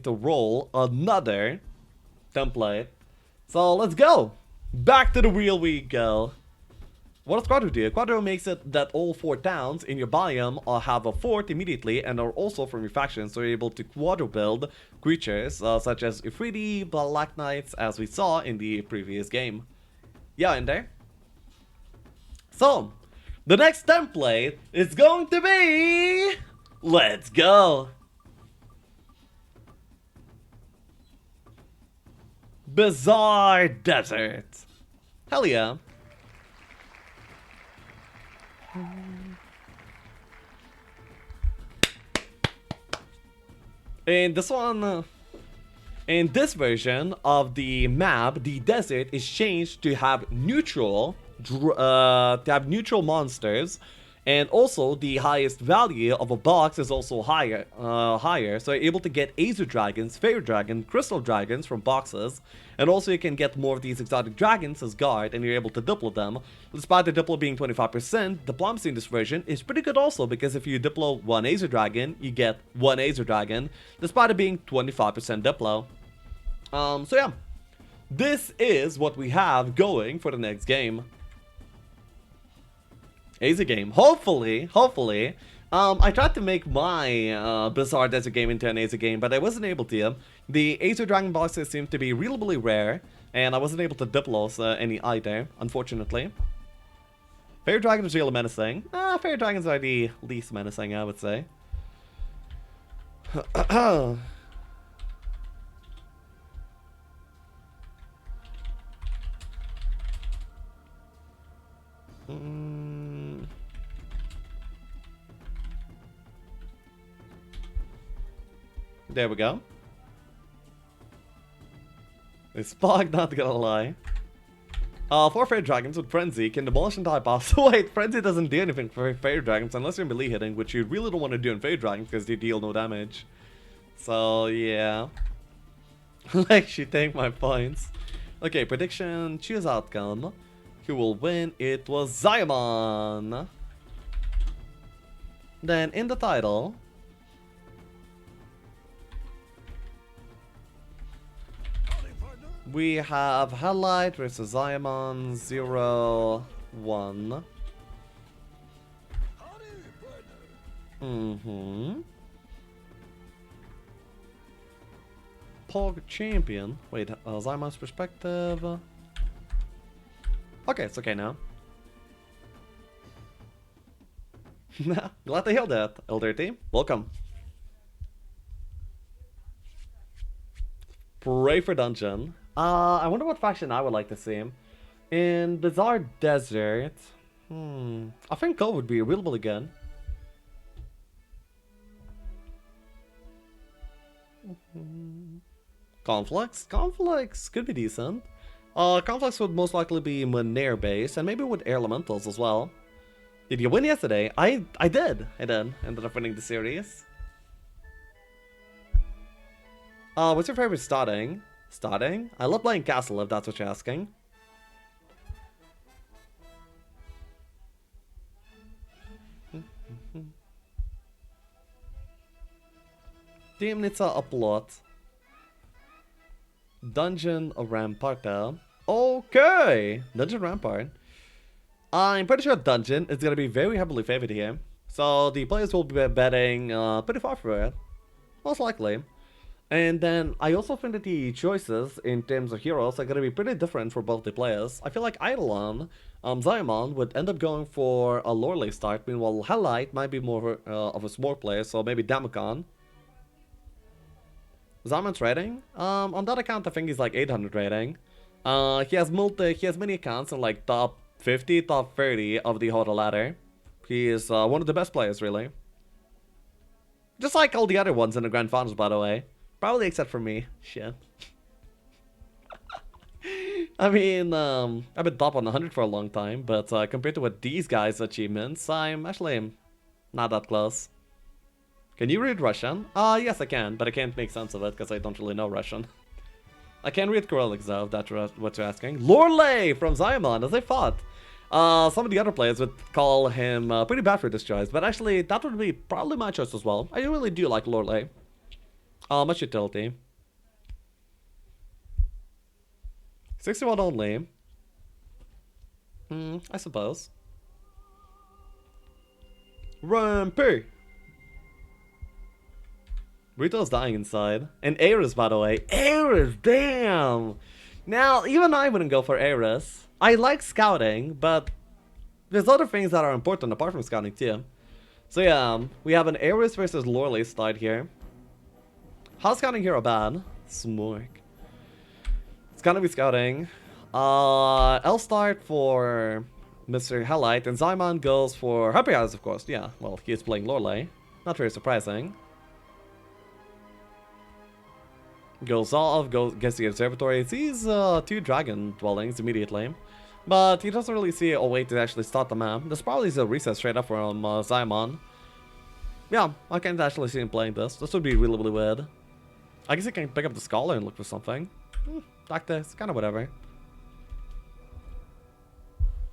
to roll another template. So let's go. Back to the wheel we go. What does Quadro do? Quadro makes it that all 4 towns in your biome have a fort immediately and are also from your faction, so you're able to Quadro build creatures such as Ifriti, Black Knights, as we saw in the previous game. Yeah, in there. So, the next template is going to be... Let's go! Bizarre Desert. Hell yeah. In this one, in this version of the map, the desert is changed to have neutral monsters, and also the highest value of a box is also higher. So you're able to get Azu dragons, Fairy dragon, Crystal dragons from boxes, and also you can get more of these exotic dragons as guard, and you're able to diplo them. Despite the diplo being 25%, diplomacy in this version is pretty good also, because if you diplo one Azu dragon, you get one Azu dragon, despite it being 25% diplo. So yeah, this is what we have going for the next game. Azu game. Hopefully. I tried to make my Bizarre Desert game into an Azu game, but I wasn't able to. The Azu Dragon boxes seem to be really rare, and I wasn't able to diplos any either, unfortunately. Fairy Dragon is really menacing. Fairy Dragons are the least menacing, I would say. There we go. It's Spock, not gonna lie. 4 Fairy Dragons with Frenzy can demolish entire boss. Wait, Frenzy doesn't do anything for Fairy Dragons unless you're melee hitting, which you really don't want to do in Fairy Dragons because they deal no damage. So, yeah. Like, she take my points. Okay, prediction, choose outcome. Who will win? It was Ziemian. Then, in the title... we have HellLight versus Ziemian 0-1. Pog champion. Wait, Ziemian's perspective. Okay, it's okay now. Glad to hear that, Elder Team. Welcome. Pray for dungeon. I wonder what faction I would like to see. In Bizarre Desert, I think Cole would be really good. Conflicts could be decent. Conflicts would most likely be Monair based, and maybe with Air Elementals as well. Did you win yesterday? I did. Ended up winning the series. What's your favorite starting? I love playing Castle, if that's what you're asking. Temnica upload. Dungeon Rampart. Okay! Dungeon Rampart. I'm pretty sure Dungeon is going to be very heavily favored here. So the players will be betting pretty far for it. Most likely. And then I also think that the choices in terms of heroes are going to be pretty different for both the players. I feel like Eidolon, Ziemian would end up going for a Lorelei start, meanwhile HellLight might be more of a smoke player, so maybe Damocon. Ziemian's rating? On that account I think he's like 800 rating. He has many accounts in like top 50, top 30 of the Hotel ladder. He is one of the best players, really. Just like all the other ones in the Grand Finals, by the way. Probably except for me. Shit. I mean, I've been top 100 for a long time, but compared to what these guys' achievements, I'm actually not that close. Can you read Russian? Yes I can, but I can't make sense of it because I don't really know Russian. I can read Cyrillic though, if that's what you're asking. Lorelei from Ziemian, as I thought. Some of the other players would call him pretty bad for this choice, but actually that would be probably my choice as well. I really do like Lorelei. Much utility. 61 only. I suppose. Rampy! Rito's dying inside. And Ares, by the way. Ares, damn! Now, even I wouldn't go for Ares. I like scouting, but there's other things that are important apart from scouting too. So yeah, we have an Ares versus Lorelei start here. How's scouting here bad? Smork. It's gonna be scouting. I'll start for Mr. HellLight, and Ziemian goes for Happy Eyes, of course. Yeah, well, he is playing Lorelei. Not very surprising. Goes off, gets the observatory, sees 2 dragon dwellings immediately. But he doesn't really see a way to actually start the map. There's probably a reset straight up from Ziemian. Yeah, I can't actually see him playing this. This would be really, really weird. I guess he can pick up the Scholar and look for something. Like this, kind of whatever.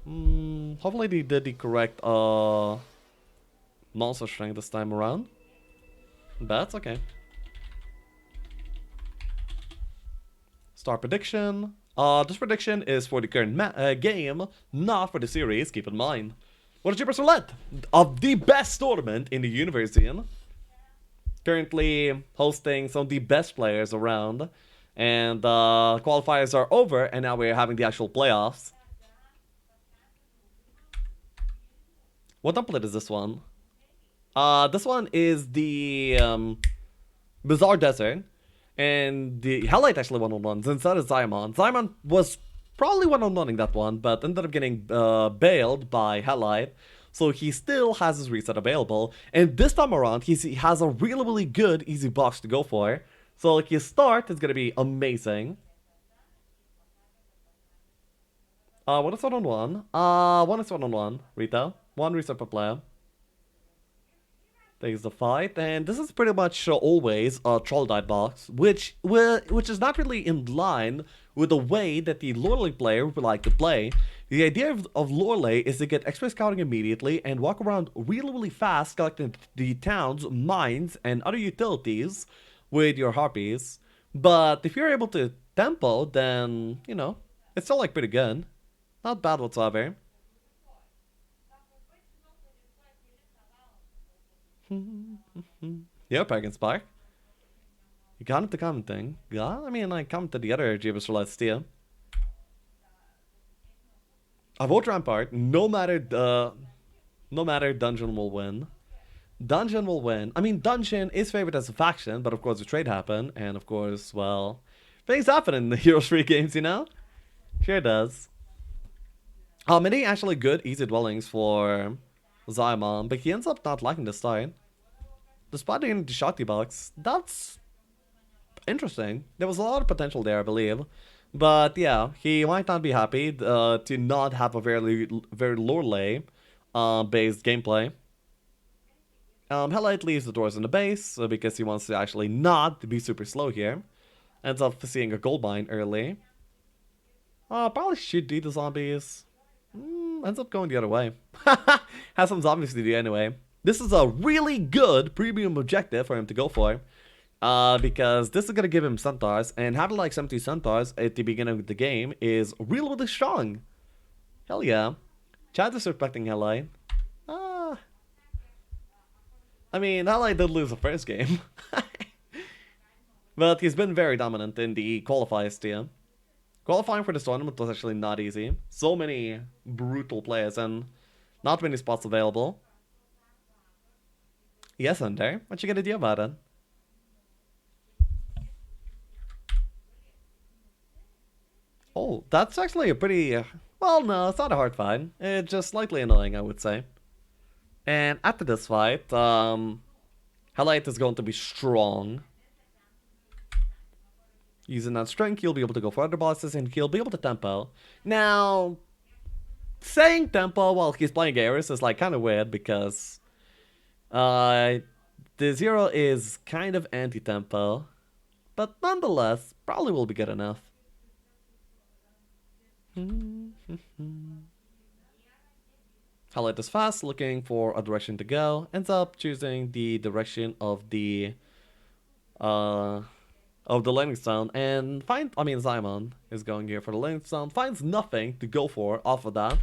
Hopefully they did the correct monster strength this time around. That's okay. Start prediction. This prediction is for the current game, not for the series, keep in mind. What is Jebus Roulette? Of the best tournament in the universe, Ian. Currently hosting some of the best players around. And qualifiers are over, and now we're having the actual playoffs. What template is this one? This one is the Bizarre Desert. And the HellLight actually one-on-ones, and so is Ziemian. Ziemian was probably one-on-oneing that one, but ended up getting bailed by HellLight. So he still has his reset available. And this time around, he has a really, really good easy box to go for. So like his start is going to be amazing. One is one-on-one. One is one-on-one, Rita. One reset per player. Takes the fight, and this is pretty much always a Troglodyte box, which is not really in line with the way that the Lorelei player would like to play. The idea of Lorelei is to get extra scouting immediately and walk around really, really fast, collecting the towns, mines, and other utilities with your harpies. But if you're able to tempo, then, you know, it's still like pretty good. Not bad whatsoever. Yeah, Pagan Spark. You commented the commenting. Yeah, I mean, I commented the other Jebus Roulette too. I vote Rampart. No matter Dungeon will win. Dungeon will win. I mean, Dungeon is favored as a faction, but of course the trade happened, and of course, well, things happen in the Heroes 3 games, you know? Sure does. Many actually good easy dwellings for Ziemian, but he ends up not liking the start. Despite getting the Shakti box, that's interesting. There was a lot of potential there, I believe. But yeah, he might not be happy to not have a very Lorelei based gameplay. HellLight leaves the doors in the base because he wants to actually not be super slow here. Ends up seeing a gold mine early. Probably should do the zombies. Ends up going the other way. Has some zombies to do anyway. This is a really good premium objective for him to go for. Because this is going to give him centaurs, and having like 70 centaurs at the beginning of the game is really, really strong. Hell yeah. Chad is respecting HellLight. I mean, HellLight did lose the first game. But he's been very dominant in the qualifiers too. Qualifying for this tournament was actually not easy. So many brutal players and not many spots available. Yes, Under. What you gonna do about it? Oh, that's actually a pretty... well, no, it's not a hard fight. It's just slightly annoying, I would say. And after this fight, HellLight is going to be strong. Using that strength, he'll be able to go for other bosses, and he'll be able to tempo. Now, saying tempo while he's playing Ares is like kind of weird because the Zero is kind of anti-tempo, but nonetheless, probably will be good enough. HellLight is fast, looking for a direction to go. Ends up choosing the direction of the uh, of the landing zone, and Ziemian is going here for the landing zone, finds nothing to go for off of that.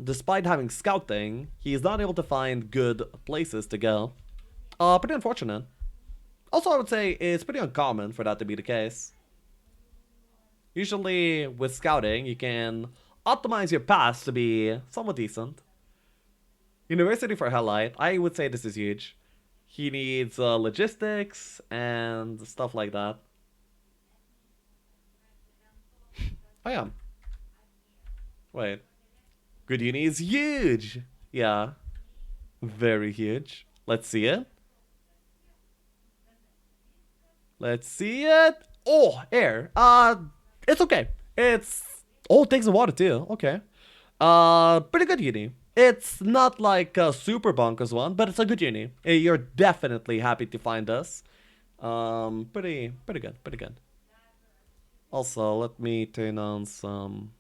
Despite having scouting, he is not able to find good places to go. Pretty unfortunate. Also, I would say it's pretty uncommon for that to be the case. Usually, with scouting, you can optimize your paths to be somewhat decent. University for HellLight, I would say this is huge. He needs logistics and stuff like that. Oh yeah. Wait. Good uni is huge! Yeah. Very huge. Let's see it. Let's see it. Oh, air. It's okay. It's... Oh, it takes the water too. Okay. Pretty good uni. It's not like a super bonkers one, but it's a good uni. You're definitely happy to find this. Pretty good, pretty good. Also, let me turn on some...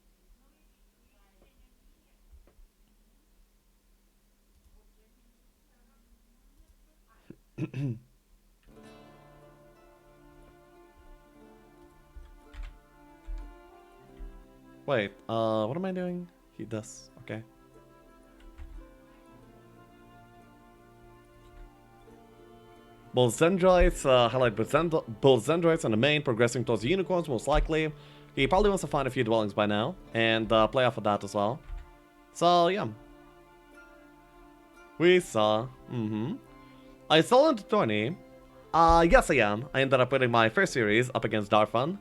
Wait, what am I doing? He does, okay. Both Zendroids, highlight both Zendroids on the main, progressing towards the unicorns most likely. He probably wants to find a few dwellings by now, and play off of that as well. So, yeah. We saw, I still into Tourney. Yes I am. I ended up winning my first series up against Darfan.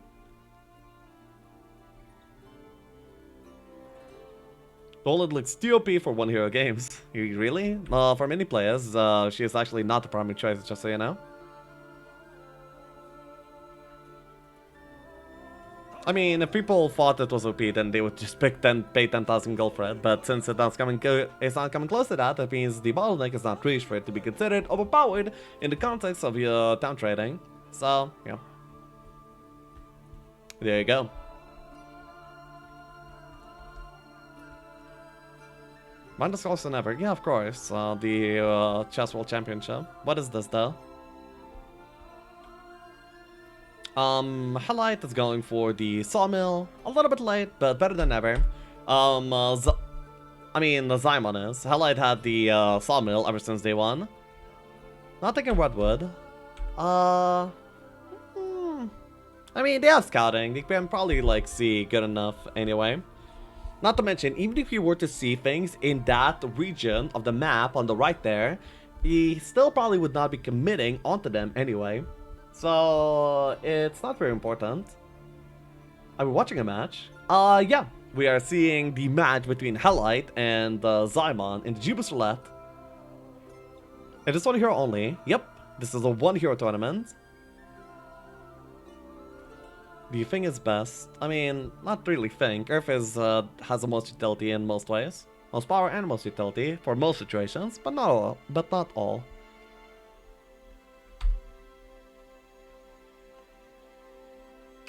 Toland looks TOP for One Hero games. Really? For many players, she is actually not the primary choice, just so you know. I mean, if people thought it was OP, then they would just pay 10,000 gold for it. But since it's not coming close to that, that means the bottleneck is not reached for it to be considered overpowered in the context of your town trading. So, yeah. There you go. Mind is closer than ever. Yeah, of course. The Chess World Championship. What is this, though? HellLight is going for the Sawmill. A little bit late, but better than ever. The Ziemian is. HellLight had the Sawmill ever since day one. Not taking Redwood. I mean, they have scouting. They can probably, like, see good enough anyway. Not to mention, even if you were to see things in that region of the map on the right there, he still probably would not be committing onto them anyway. So, it's not very important. Are we watching a match? Yeah. We are seeing the match between HellLight and Ziemian in the Jebus Roulette. It is one hero only. Yep. This is a one hero tournament. Do you think it's best? I mean, not really think. Earth is, has the most utility in most ways. Most power and most utility for most situations, but not all. But not all.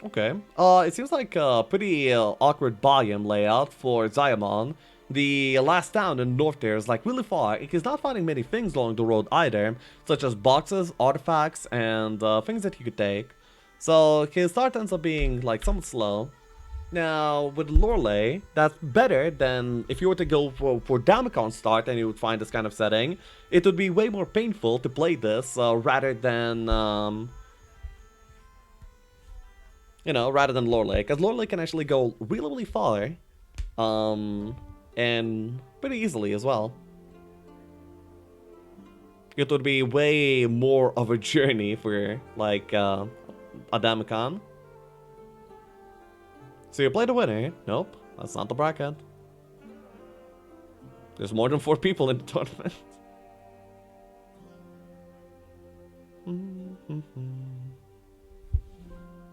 Okay. It seems like a pretty awkward biome layout for Ziemian. The last town in north there is like really far. He's not finding many things along the road either, such as boxes, artifacts, and things that he could take. So his start ends up being like somewhat slow. Now with Lorelei, that's better than if you were to go for Damacon's start and you would find this kind of setting. It would be way more painful to play this rather than rather than Lorelei, because Lorelei can actually go really, really far, and pretty easily as well. It would be way more of a journey for, like, Adamicon. So you play the winner? Nope, that's not the bracket. There's more than 4 people in the tournament.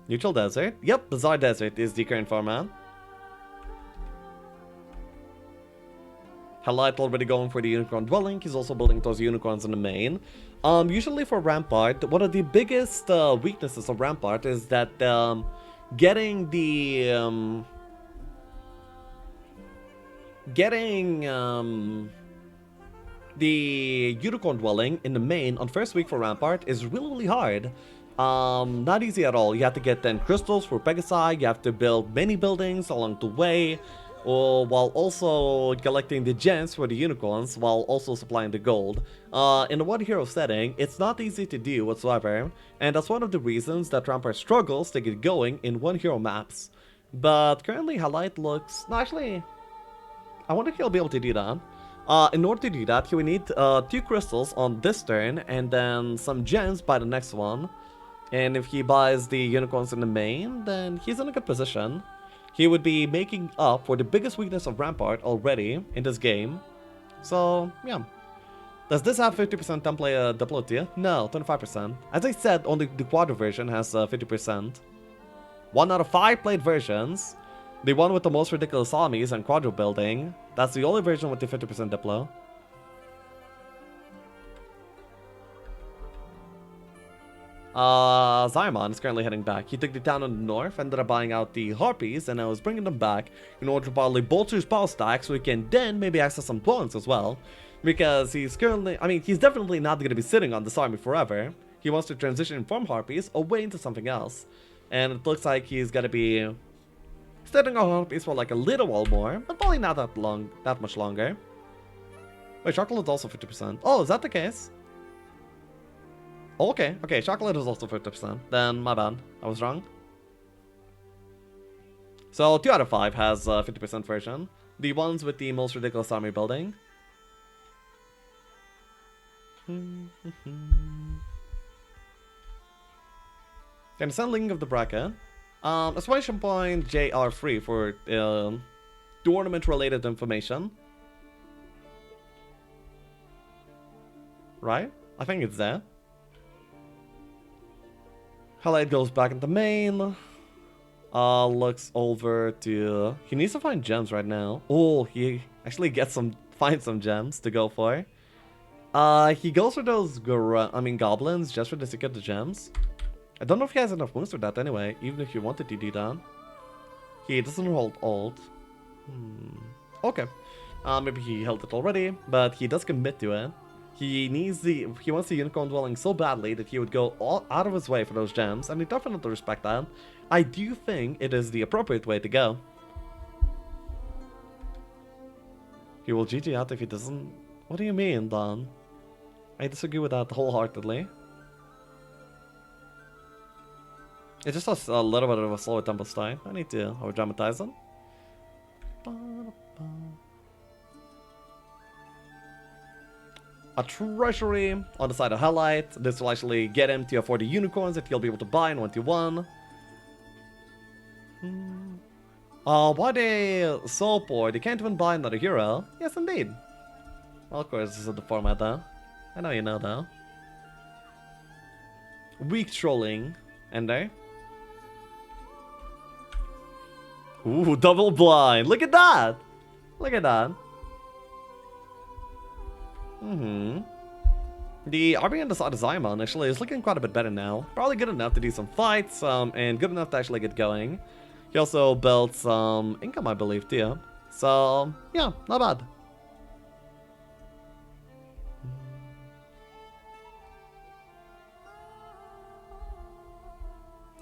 Neutral Desert? Yep, Bizarre Desert is the current format. HellLight already going for the Unicorn Dwelling. He's also building those unicorns in the main. Usually for Rampart, one of the biggest weaknesses of Rampart is that getting the Unicorn Dwelling in the main on first week for Rampart is really, really hard. Not easy at all. You have to get 10 crystals for Pegasi, you have to build many buildings along the way, while also collecting the gems for the unicorns, while also supplying the gold. In the one hero setting, it's not easy to do whatsoever, and that's one of the reasons that Rampart struggles to get going in one hero maps. But currently HellLight looks... No, actually, I wonder if he'll be able to do that. In order to do that, he will need 2 crystals on this turn, and then some gems by the next one. And if he buys the unicorns in the main, then he's in a good position. He would be making up for the biggest weakness of Rampart already in this game. So, yeah. Does this have 50% template duplicity? No, 25%. As I said, only the Quadro version has 50%. 1 out of 5 played versions. The one with the most ridiculous armies and Quadro building. That's the only version with the 50% diplo. Ziemian is currently heading back. He took the town on the north, ended up buying out the Harpies, and I was bringing them back in order to probably bolster his power stack so he can then maybe access some dwellings as well. Because he's currently, I mean, he's definitely not going to be sitting on this army forever. He wants to transition from Harpies away into something else. And it looks like he's going to be sitting on Harpies for like a little while more, but probably not that much longer. Wait, chocolate is also 50%. Oh, is that the case? Okay, chocolate is also 50%. Then, my bad. I was wrong. So, 2 out of 5 has 50% version. The ones with the most ridiculous army building. Can send link of the bracket. Exclamation point JR free for tournament related information. Right? I think it's there. HellLight goes back into main. Looks over to... He needs to find gems right now. Oh, he actually finds some gems to go for. He goes for those goblins just for the sake of the gems. I don't know if he has enough moves for that anyway, even if he wanted to do that. He doesn't hold alt. Okay. Maybe he held it already, but he does commit to it. He wants the unicorn dwelling so badly that he would go all out of his way for those gems, and we definitely respect that. I do think it is the appropriate way to go. He will GG out if he doesn't... What do you mean, Don? I disagree with that wholeheartedly. It just has a little bit of a slower tempo style. I need to over-dramatize them. A treasury on the side of HellLight. This will actually get him to afford the unicorns that he'll be able to buy in 1v1. Why they so poor? They can't even buy another hero? Yes, indeed. Well, of course, this is the format, though. I know you know, though. Weak trolling. Ender. Ooh, double blind. Look at that. Look at that. The army on the side of Ziemian actually is looking quite a bit better now. Probably good enough to do some fights, and good enough to actually get going. He also built some income, I believe, too. So, yeah, not bad.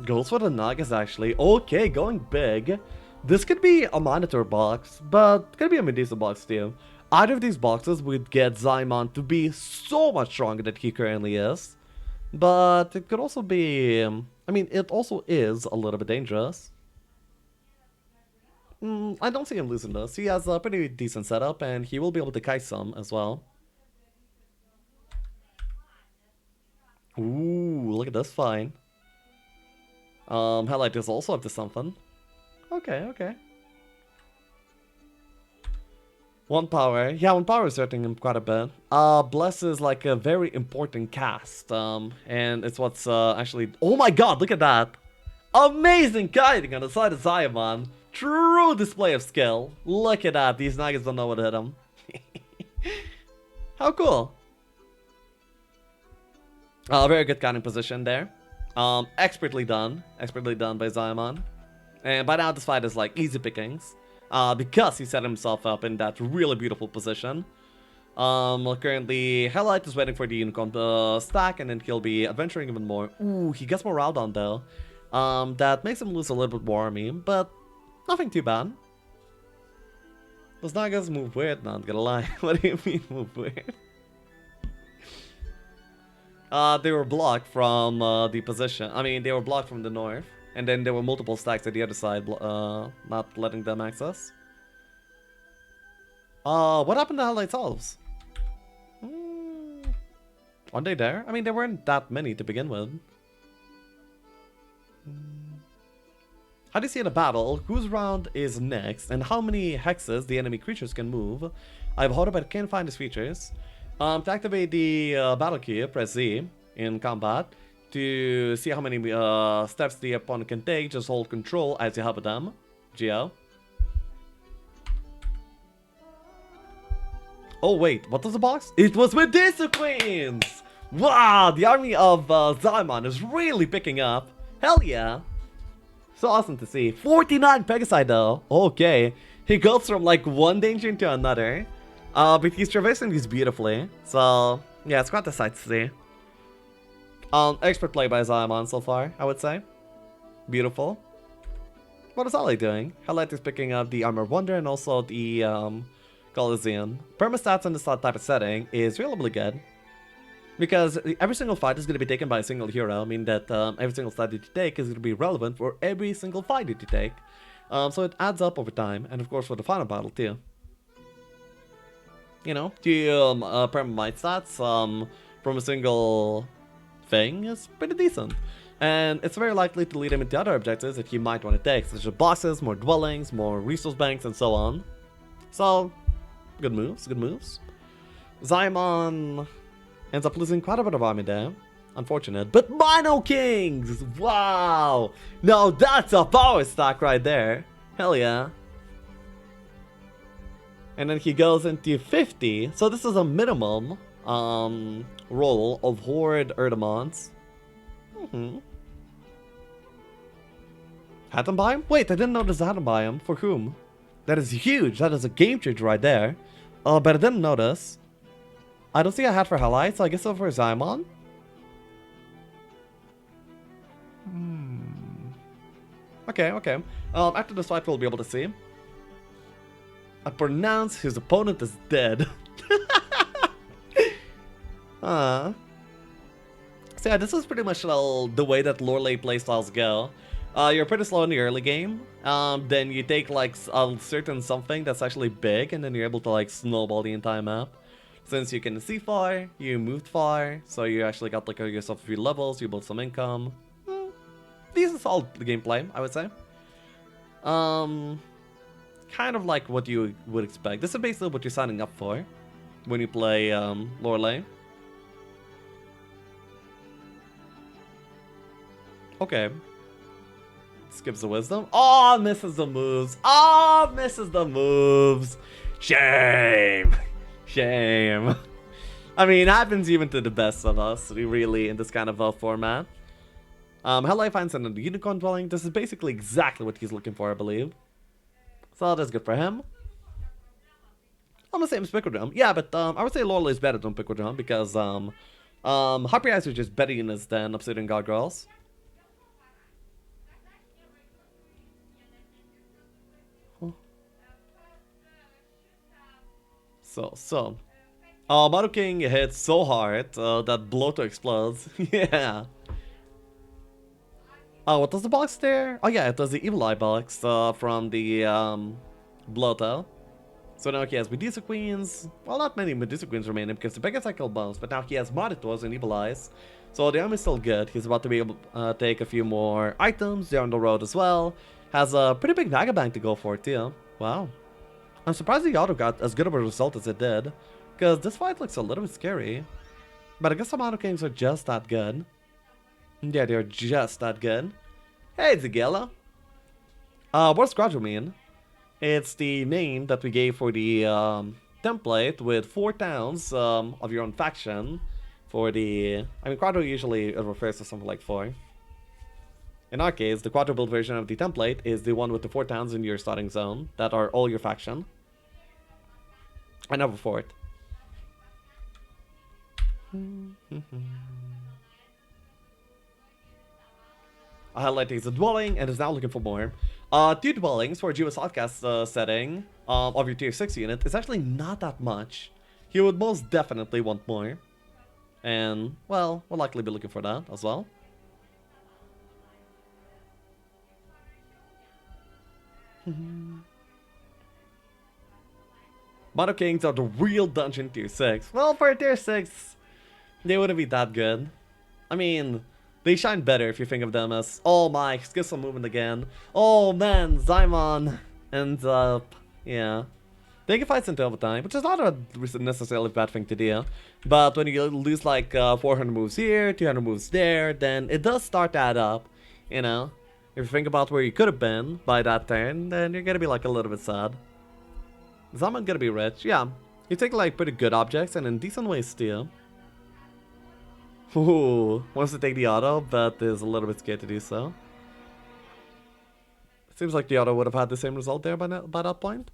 Goes for the Nagas, actually. Okay, going big. This could be a monitor box, but could be a Medusa box, too. Either of these boxes would get Ziemian to be so much stronger than he currently is. But it could also be... I mean, it also is a little bit dangerous. I don't see him losing this. He has a pretty decent setup, and he will be able to kite some as well. Ooh, look at this fight. HellLight is also up to something. Okay. 1 power. Yeah, 1 power is hurting him quite a bit. Bless is like a very important cast. And it's what's actually... Oh my god, look at that! Amazing kiting on the side of Ziemian. True display of skill. Look at that. These Nagas don't know what hit him. How cool. Very good kiting position there. Expertly done. Expertly done by Ziemian. And by now this fight is like easy pickings. Because he set himself up in that really beautiful position. Currently, HellLight is waiting for the unicorn stack, and then he'll be adventuring even more. Ooh, he gets more route on though. That makes him lose a little bit more army, but nothing too bad. Those Nagas move weird, not gonna lie. What do you mean move weird? They were blocked from the position. I mean, they were blocked from the north. And then there were multiple stacks at the other side, not letting them access. What happened to HellLight Elves? Aren't they there? I mean, there weren't that many to begin with. How do you see the battle? Whose round is next? And how many hexes the enemy creatures can move? I've heard but can't find these features. To activate the battle key, press Z in combat. To see how many steps the opponent can take, just hold control as you help them. Geo. Oh wait, what was the box? It was with Queens! Wow, the army of Ziemian is really picking up. Hell yeah. So awesome to see. 49 Pegasi though. Okay. He goes from like one danger into another. But he's traversing these beautifully. So yeah, it's quite a sight to see. Expert play by Ziemian so far, I would say. Beautiful. What is HellLight doing? HellLight is picking up the Armor Wonder and also the Coliseum. Permastats in this type of setting is really good. Because every single fight is going to be taken by a single hero. I mean that every single stat that you take is going to be relevant for every single fight that you take. So it adds up over time. And of course for the final battle too. You know, the perma stats from a single thing is pretty decent. And it's very likely to lead him into other objectives that you might want to take, such as bosses, more dwellings, more resource banks, and so on. So, good moves, good moves. Ziemian ends up losing quite a bit of army there. Unfortunate. But Mino Kings! Wow! Now that's a power stack right there. Hell yeah. And then he goes into 50. So this is a minimum roll of Horde Erdemons. Atom Biome? Wait, I didn't notice Atom Biome. For whom? That is huge. That is a game changer right there. But I didn't notice. I don't see a hat for HellLight, so I guess over Ziemian. Okay, okay. After this fight, we'll be able to see. I pronounce his opponent is dead. So yeah, this is pretty much the way that Lorelei playstyles go. You're pretty slow in the early game. Then you take like a certain something that's actually big, and then you're able to like snowball the entire map. Since you can see far, you moved far, so you actually got like yourself a few levels, you built some income. Decent solid gameplay, I would say. Kind of like what you would expect. This is basically what you're signing up for when you play Lorelei. Okay. Skips the wisdom. Oh, misses the moves. Oh, misses the moves. Shame. Shame. I mean, it happens even to the best of us, really, in this kind of format. HellLight finds an unicorn dwelling. This is basically exactly what he's looking for, I believe. So that's good for him. I'm gonna say Hippocradrome. Yeah, but I would say Lorelei is better than Hippocradrome because Harpy Eyes are just better units than Obsidian Gargoyles. So. Maru King hits so hard that Bloater explodes. Yeah. What does the box there? Oh yeah, it does the Evil Eye box from the Bloater. So now he has Medusa Queens. Well, not many Medusa Queens remaining because the biggest cycle bones, but now he has Monitors and Evil Eyes. So the army is still good. He's about to be able to take a few more items down the road as well. Has a pretty big Vagabond to go for too. Wow. I'm surprised the auto got as good of a result as it did. Because this fight looks a little bit scary. But I guess some Auto Kings are just that good. Yeah, they're just that good. Hey, Zigella. What's Grudge mean? It's the name that we gave for the template with 4 towns of your own faction. For the... I mean, Quadro usually refers to something like 4. In our case, the Quadro build version of the template is the one with the 4 towns in your starting zone that are all your faction. I never fort. HellLight takes a dwelling and is now looking for more. 2 dwellings for a Jebus outcast setting of your tier 6 unit is actually not that much. He would most definitely want more. And, well, we'll likely be looking for that as well. Mono Kings are the real dungeon tier 6. Well, for a tier 6, they wouldn't be that good. I mean, they shine better if you think of them as, oh my, skip some movement again. Oh man, Ziemian ends up, yeah. They can fight into overtime, which is not a necessarily bad thing to do. But when you lose like 400 moves here, 200 moves there, then it does start to add up, you know. If you think about where you could have been by that turn, then you're gonna be like a little bit sad. Ziemian gonna be rich, yeah. You take like pretty good objects and in decent ways too. Ooh, wants to take the auto, but is a little bit scared to do so. Seems like the auto would have had the same result there by that point.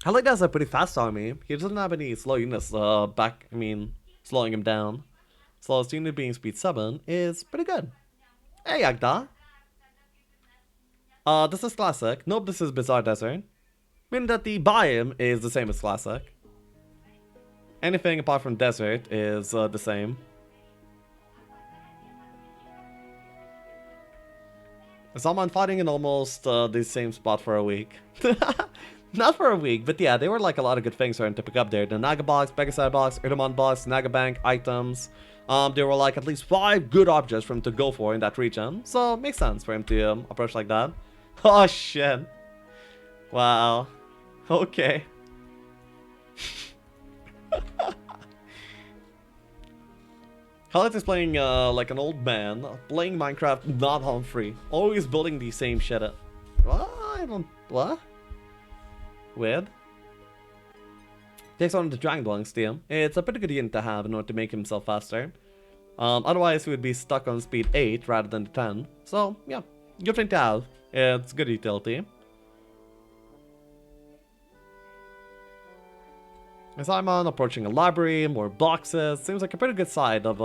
HellLight has a pretty fast army. He doesn't have any slow units slowing him down. Slowest unit being speed 7 is pretty good. Hey, Agda. This is classic. Nope, this is Bizarre Desert. Meaning that the biome is the same as classic. Anything apart from desert is the same. Someone fighting in almost the same spot for a week. Not for a week, but yeah, there were like a lot of good things for him to pick up there. The Naga box, Pegasai box, Erdemon box, Naga bank, items. There were like at least 5 good objects for him to go for in that region. So it makes sense for him to approach like that. Oh shit. Wow. Okay. HellLight is playing like an old man, playing Minecraft not home free. Always building the same shit up. What? I don't... What? Weird. Takes on the Dragon Dwelling Steel. It's a pretty good unit to have in order to make himself faster. Otherwise, he would be stuck on speed 8 rather than the 10. So, yeah, good thing to have. It's good utility. As I'm on approaching a library, more boxes, seems like a pretty good side of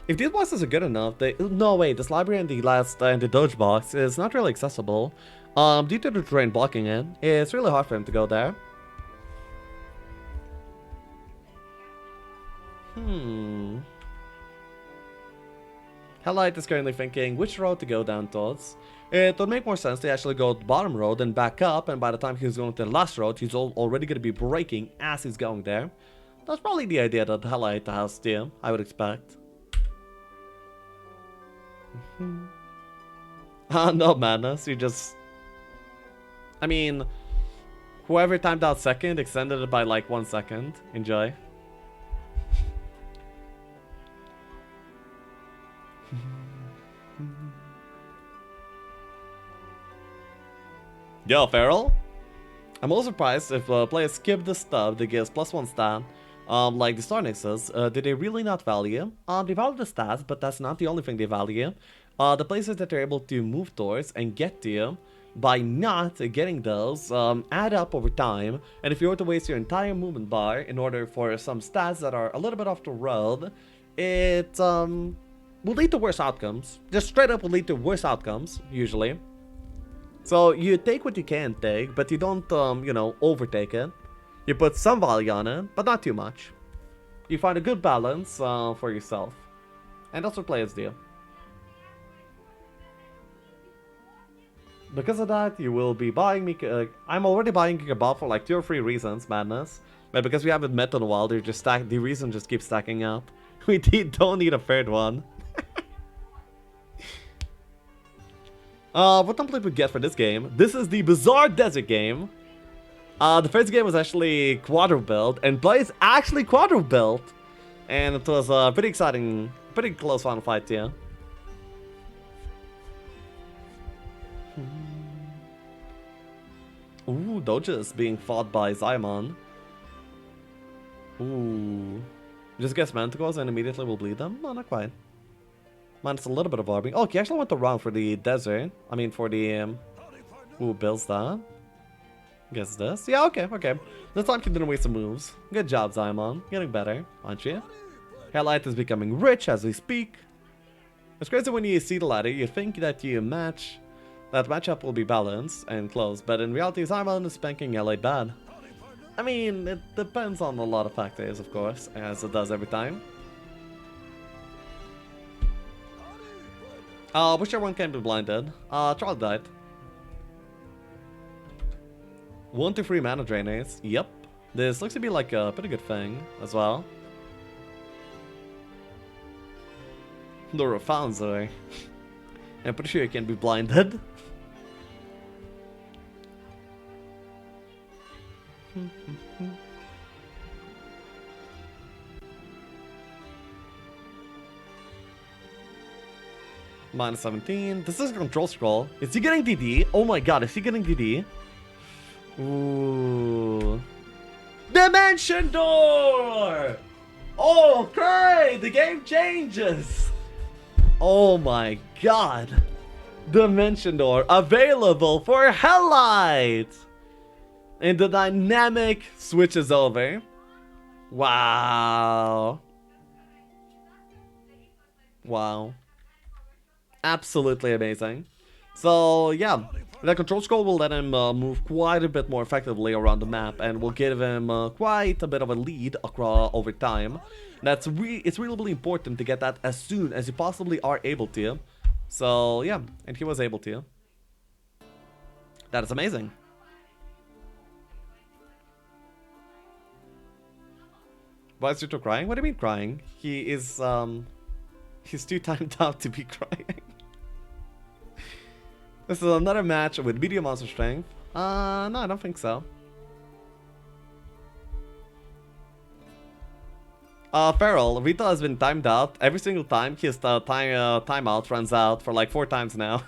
if these boxes are good enough, they no wait, this library and the last and the Doge box is not really accessible. Due to the terrain blocking it, it's really hard for him to go there. HellLight is currently thinking which road to go down towards. It would make more sense to actually go the bottom road and back up, and by the time he's going to the last road, he's already going to be braking as he's going there. That's probably the idea that HellLight has too, I would expect. No madness, you just... I mean, whoever timed out second extended it by like 1 second. Enjoy. Yo, Feral? I'm also surprised if players skip the stuff that gives +1 stat, like the Star Nexus. Did they really not value? They value the stats, but that's not the only thing they value. The places that they're able to move towards and get to by not getting those add up over time, and if you were to waste your entire movement bar in order for some stats that are a little bit off the road, it will lead to worse outcomes. Just straight up will lead to worse outcomes, usually. So you take what you can take, but you don't, you know, overtake it. You put some value on it, but not too much. You find a good balance for yourself. And that's what players do. Because of that, you will be buying me... I'm already buying Kebab for like 2 or 3 reasons, madness. But because we haven't met in a while, they're just the reasons just keep stacking up. We don't need a third one. What template we get for this game? This is the Bizarre Desert game. The first game was actually Quadro build, and plays actually Quadro built. And it was a pretty exciting, pretty close final fight too. Ooh, Doges being fought by Ziemian. Ooh. Just gets Manticores and immediately will bleed them? No, not quite. Man, it's a little bit of barbing. Oh, he actually went around for the desert. I mean, for the... who builds that? Guess this. Yeah, okay, okay. This time he didn't waste some moves. Good job, Ziemian. Getting better, aren't you? HellLight is becoming rich as we speak. It's crazy when you see the ladder, you think that that matchup will be balanced and close, but in reality, Ziemian is spanking HellLight bad. I mean, it depends on a lot of factors, of course, as it does every time. Wish everyone can be blinded. Charlie died. 1 to 3 mana drainers. Yep. This looks to be like a pretty good thing as well. The Rafanzer. I'm pretty sure you can be blinded. Minus 17. This is a control scroll. Is he getting DD? Oh my god, is he getting DD? Ooh. Dimension Door! Okay, the game changes. Oh my god. Dimension Door available for HellLight. And the dynamic switches over. Wow. Wow. Absolutely amazing. So yeah, the control scroll will let him move quite a bit more effectively around the map, and will give him quite a bit of a lead across over time. It's really important to get that as soon as you possibly are able to. So yeah, and he was able to. That is amazing. Why is Yuto crying? What do you mean crying? He is he's too timed out to be crying. This is another match with medium monster strength. No, I don't think so. Feral, Rita has been timed out. Every single time his timeout runs out for like 4 times now.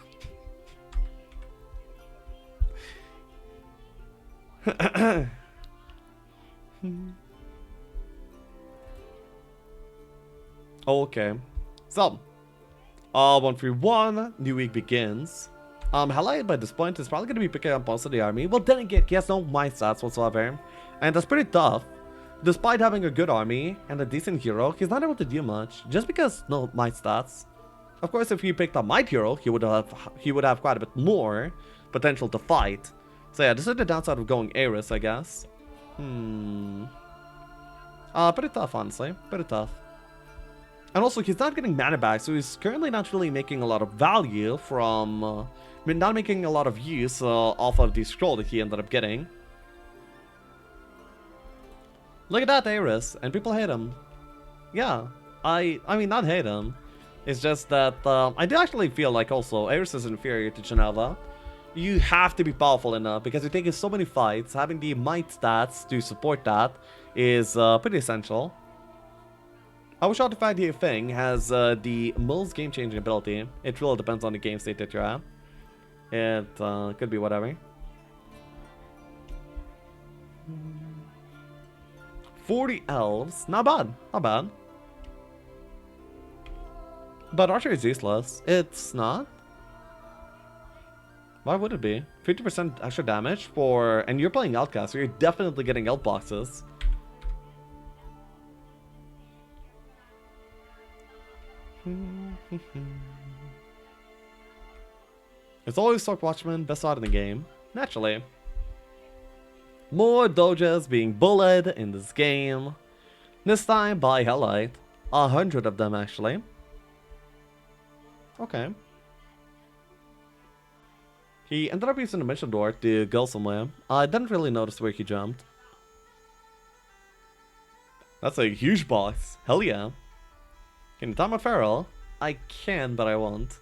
Okay. So, 1-3-1, new week begins. HellLight by this point is probably going to be picking up most of the army. Well, then again, he has no might stats whatsoever. And that's pretty tough. Despite having a good army and a decent hero, he's not able to do much. Just because no might stats. Of course, if he picked up might hero, he would have quite a bit more potential to fight. So yeah, this is the downside of going Ares, I guess. Pretty tough, honestly. Pretty tough. And also, he's not getting mana back, so he's currently not really making a lot of value from... not making a lot of use off of the scroll that he ended up getting. Look at that, Ares, and people hate him. Yeah, I mean, not hate him. It's just that I do actually feel like also Ares is inferior to Geneva. You have to be powerful enough, because you're taking so many fights. Having the might stats to support that is pretty essential. I wish Artifact here thing has the most game-changing ability. It really depends on the game state that you're at. It could be whatever. 40 elves. Not bad. Not bad. But Archer is useless. It's not. Why would it be? 50% extra damage for... And you're playing Outcast, so you're definitely getting elf boxes. It's always Stock Watchman, best out in the game. Naturally. More dojas being bullied in this game. This time by HellLight. 100 of them, actually. Okay. He ended up using the mission door to go somewhere. I didn't really notice where he jumped. That's a huge box. Hell yeah. Can you time a feral? I can, but I won't.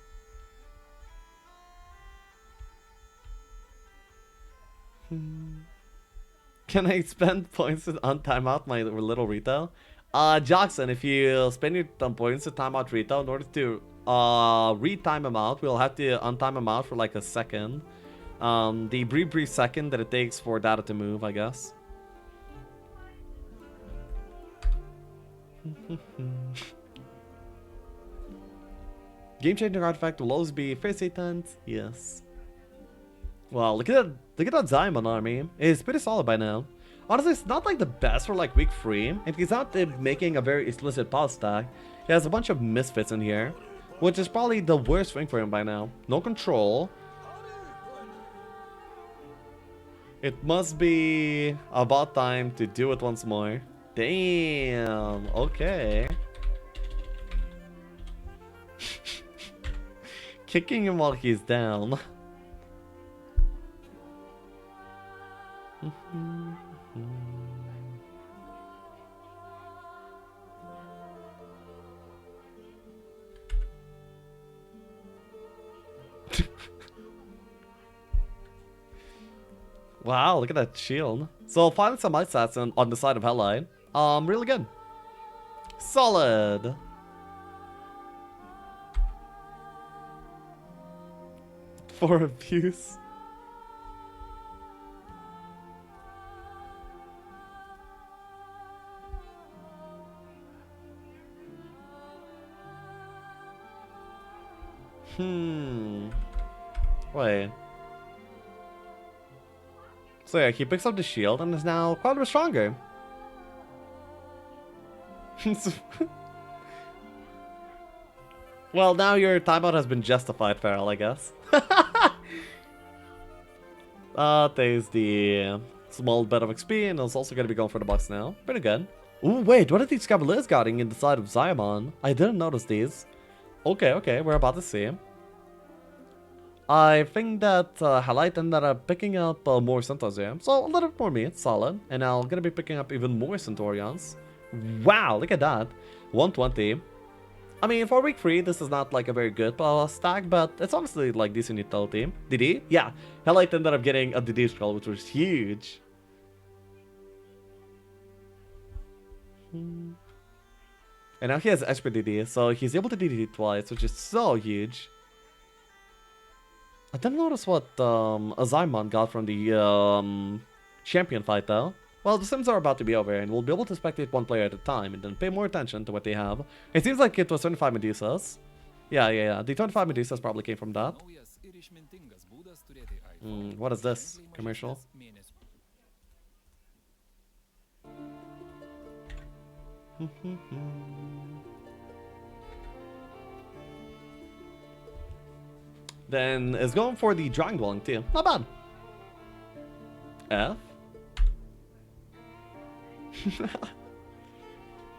Can I spend points to untimeout my little retail? Jackson, if you spend your points to time out retail, in order to re-time him out, we'll have to untime him out for like a second. The brief second that it takes for data to move, I guess. Game changing artifact will always be face 8 times? Yes. Well, look at that Ziemian army. It's pretty solid by now. Honestly, it's not like the best for like week 3, and he's not making a very explicit pause stack. He has a bunch of misfits in here, which is probably the worst thing for him by now. No control. It must be about time to do it once more. Damn, okay. Kicking him while he's down. Wow, look at that shield. So finding some ice stats on the side of HellLight. Really good. Solid. For abuse. Wait. So yeah, he picks up the shield and is now quite a bit stronger. Well, now your timeout has been justified, Farrell, I guess. There's the small bit of XP, and it's also going to be going for the box now. Pretty good. Ooh, wait, what are these Cavaliers guarding in the side of Ziemian? I didn't notice these. Okay, we're about to see. I think that HellLight ended up picking up more Centaurs here. So a little bit more meat, solid. And now I'm going to be picking up even more Centaurians. Wow, look at that. 120. I mean, for week 3, this is not like a very good stack, but it's honestly like decent utility. DD? Yeah, HellLight ended up getting a DD scroll, which was huge. And now he has expert DD, so he's able to DD twice, which is so huge. I didn't notice what a Ziemian got from the champion fight though. Well, the sims are about to be over, and we'll be able to spectate one player at a time and then pay more attention to what they have. It seems like it was 25 Medusas. Yeah. The 25 Medusas probably came from that. What is this? Commercial? Then is going for the Dragon Dwelling too. Not bad. F.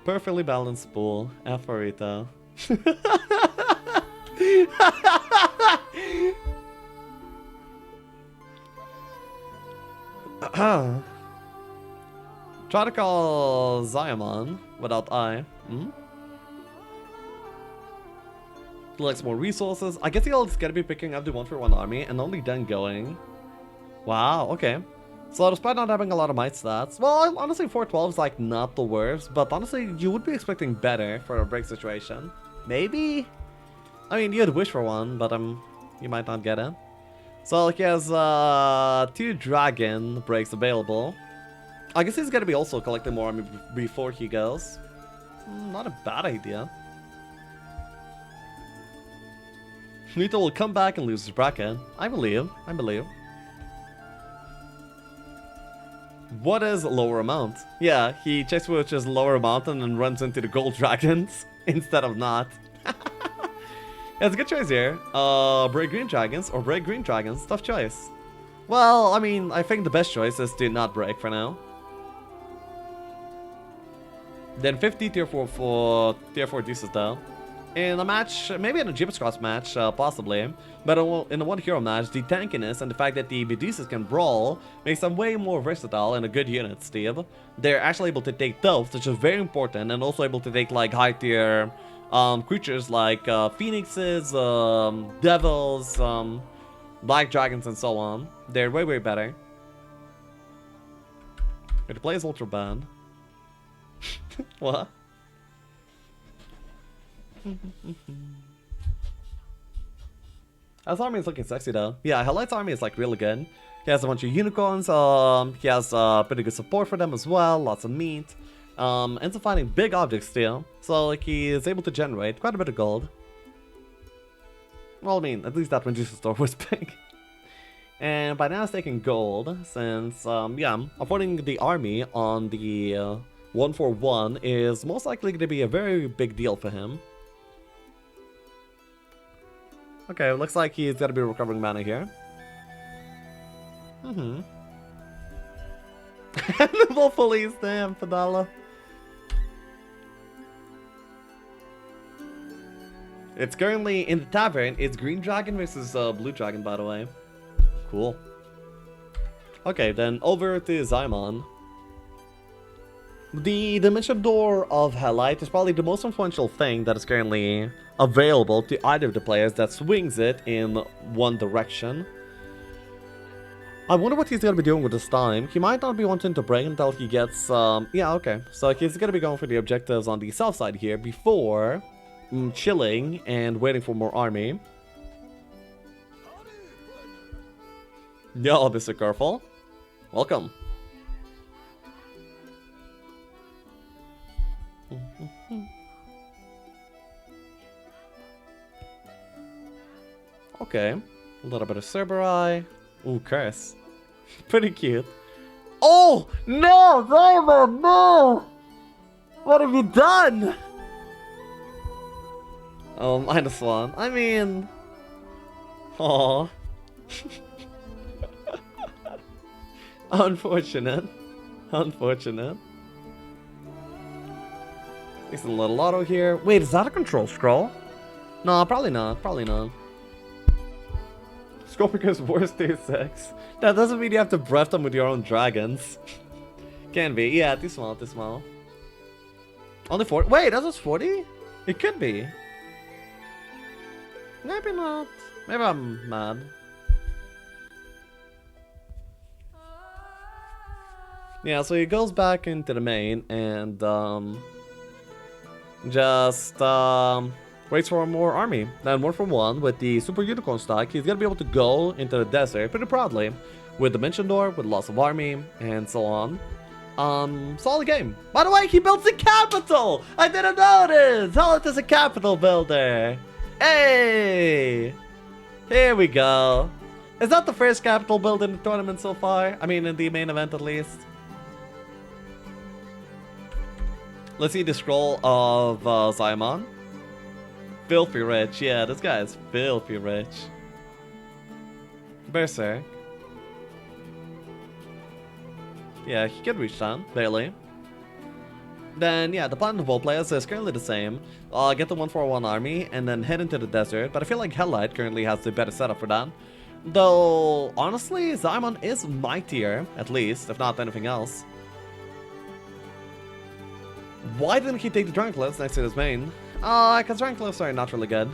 Perfectly balanced pool. F for Rita. Try to call Ziemian without I. Collects more resources. I guess he'll just gotta be picking up the 1-for-1 army and only then going. Wow, okay. So despite not having a lot of might stats, well, honestly 412 is like not the worst, but honestly you would be expecting better for a break situation. Maybe? I mean, you'd wish for one, but you might not get it. So he has 2 dragon breaks available. I guess he's gonna be also collecting more army before he goes. Not a bad idea. Nito will come back and lose his bracket. I believe. What is lower amount? Yeah, he checks which is lower amount and then runs into the gold dragons instead of not. Yeah, it's a good choice here. Break green dragons or break green dragons. Tough choice. Well, I mean, I think the best choice is to not break for now. Then 50 tier 4 for tier 4 deuces though. In a match, maybe in a Jebus Cross match, possibly, but in a one hero match, the tankiness and the fact that the Medusas can brawl makes them way more versatile and a good unit, Steve. They're actually able to take dove, which is very important, and also able to take like high tier creatures like phoenixes, devils, black dragons, and so on. They're way better. The play is ultra bad. What? His army is looking sexy though. Yeah, HellLight's army is like really good. He has a bunch of unicorns, he has pretty good support for them as well, lots of meat. Ends up finding big objects too, so like he is able to generate quite a bit of gold. Well, I mean, at least that Medusa store was big. And by now it's taking gold, since, yeah, affording the army on the 141 is most likely going to be a very big deal for him. Okay, looks like he's going to be recovering mana here. Mm-hmm. Animal police, damn, Fadala. It's currently in the tavern. It's Green Dragon versus Blue Dragon, by the way. Cool. Okay, then over to Ziemian. The Dimension Door of HellLight is probably the most influential thing that is currently available to either of the players that swings it in one direction. I wonder what he's going to be doing with this time. He might not be wanting to break until he gets... yeah, okay. So he's going to be going for the objectives on the south side here before chilling and waiting for more army. Yo, Mr. Careful. Welcome. Okay. A little bit of Cerberus. Ooh, curse. Pretty cute. Oh! No! Diamond! No! What have you done? Oh, -1. I mean... Aww. Unfortunate. Unfortunate. There's a little auto here. Wait, is that a control scroll? No, probably not. Probably not. Scorpicus worst day 6. That doesn't mean you have to breath them with your own dragons. Can be. Yeah, too small, too small. Only 40? Wait, that was 40? It could be. Maybe not. Maybe I'm mad. Yeah, so he goes back into the main and just waits for more army. Then 1-for-1 with the Super Unicorn stock, he's gonna be able to go into the desert pretty proudly with Dimension Door, with loss of army, and so on. Solid game. By the way, he builds a capital! I didn't notice! HellLight is a capital builder! Hey! Here we go. Is that the first capital build in the tournament so far? I mean, in the main event at least. Let's see the scroll of Ziemian. Filthy rich. Yeah, this guy is filthy rich. Berserk. Yeah, he could reach down, barely. Then, yeah, the plan of both players is currently the same. Get the 1-for-1 army and then head into the desert. But I feel like HellLight currently has the better setup for that. Though, honestly, Ziemian is mightier, at least, if not anything else. Why didn't he take the Dragon Cliffs next to his main? Because Dragon Cliffs are not really good.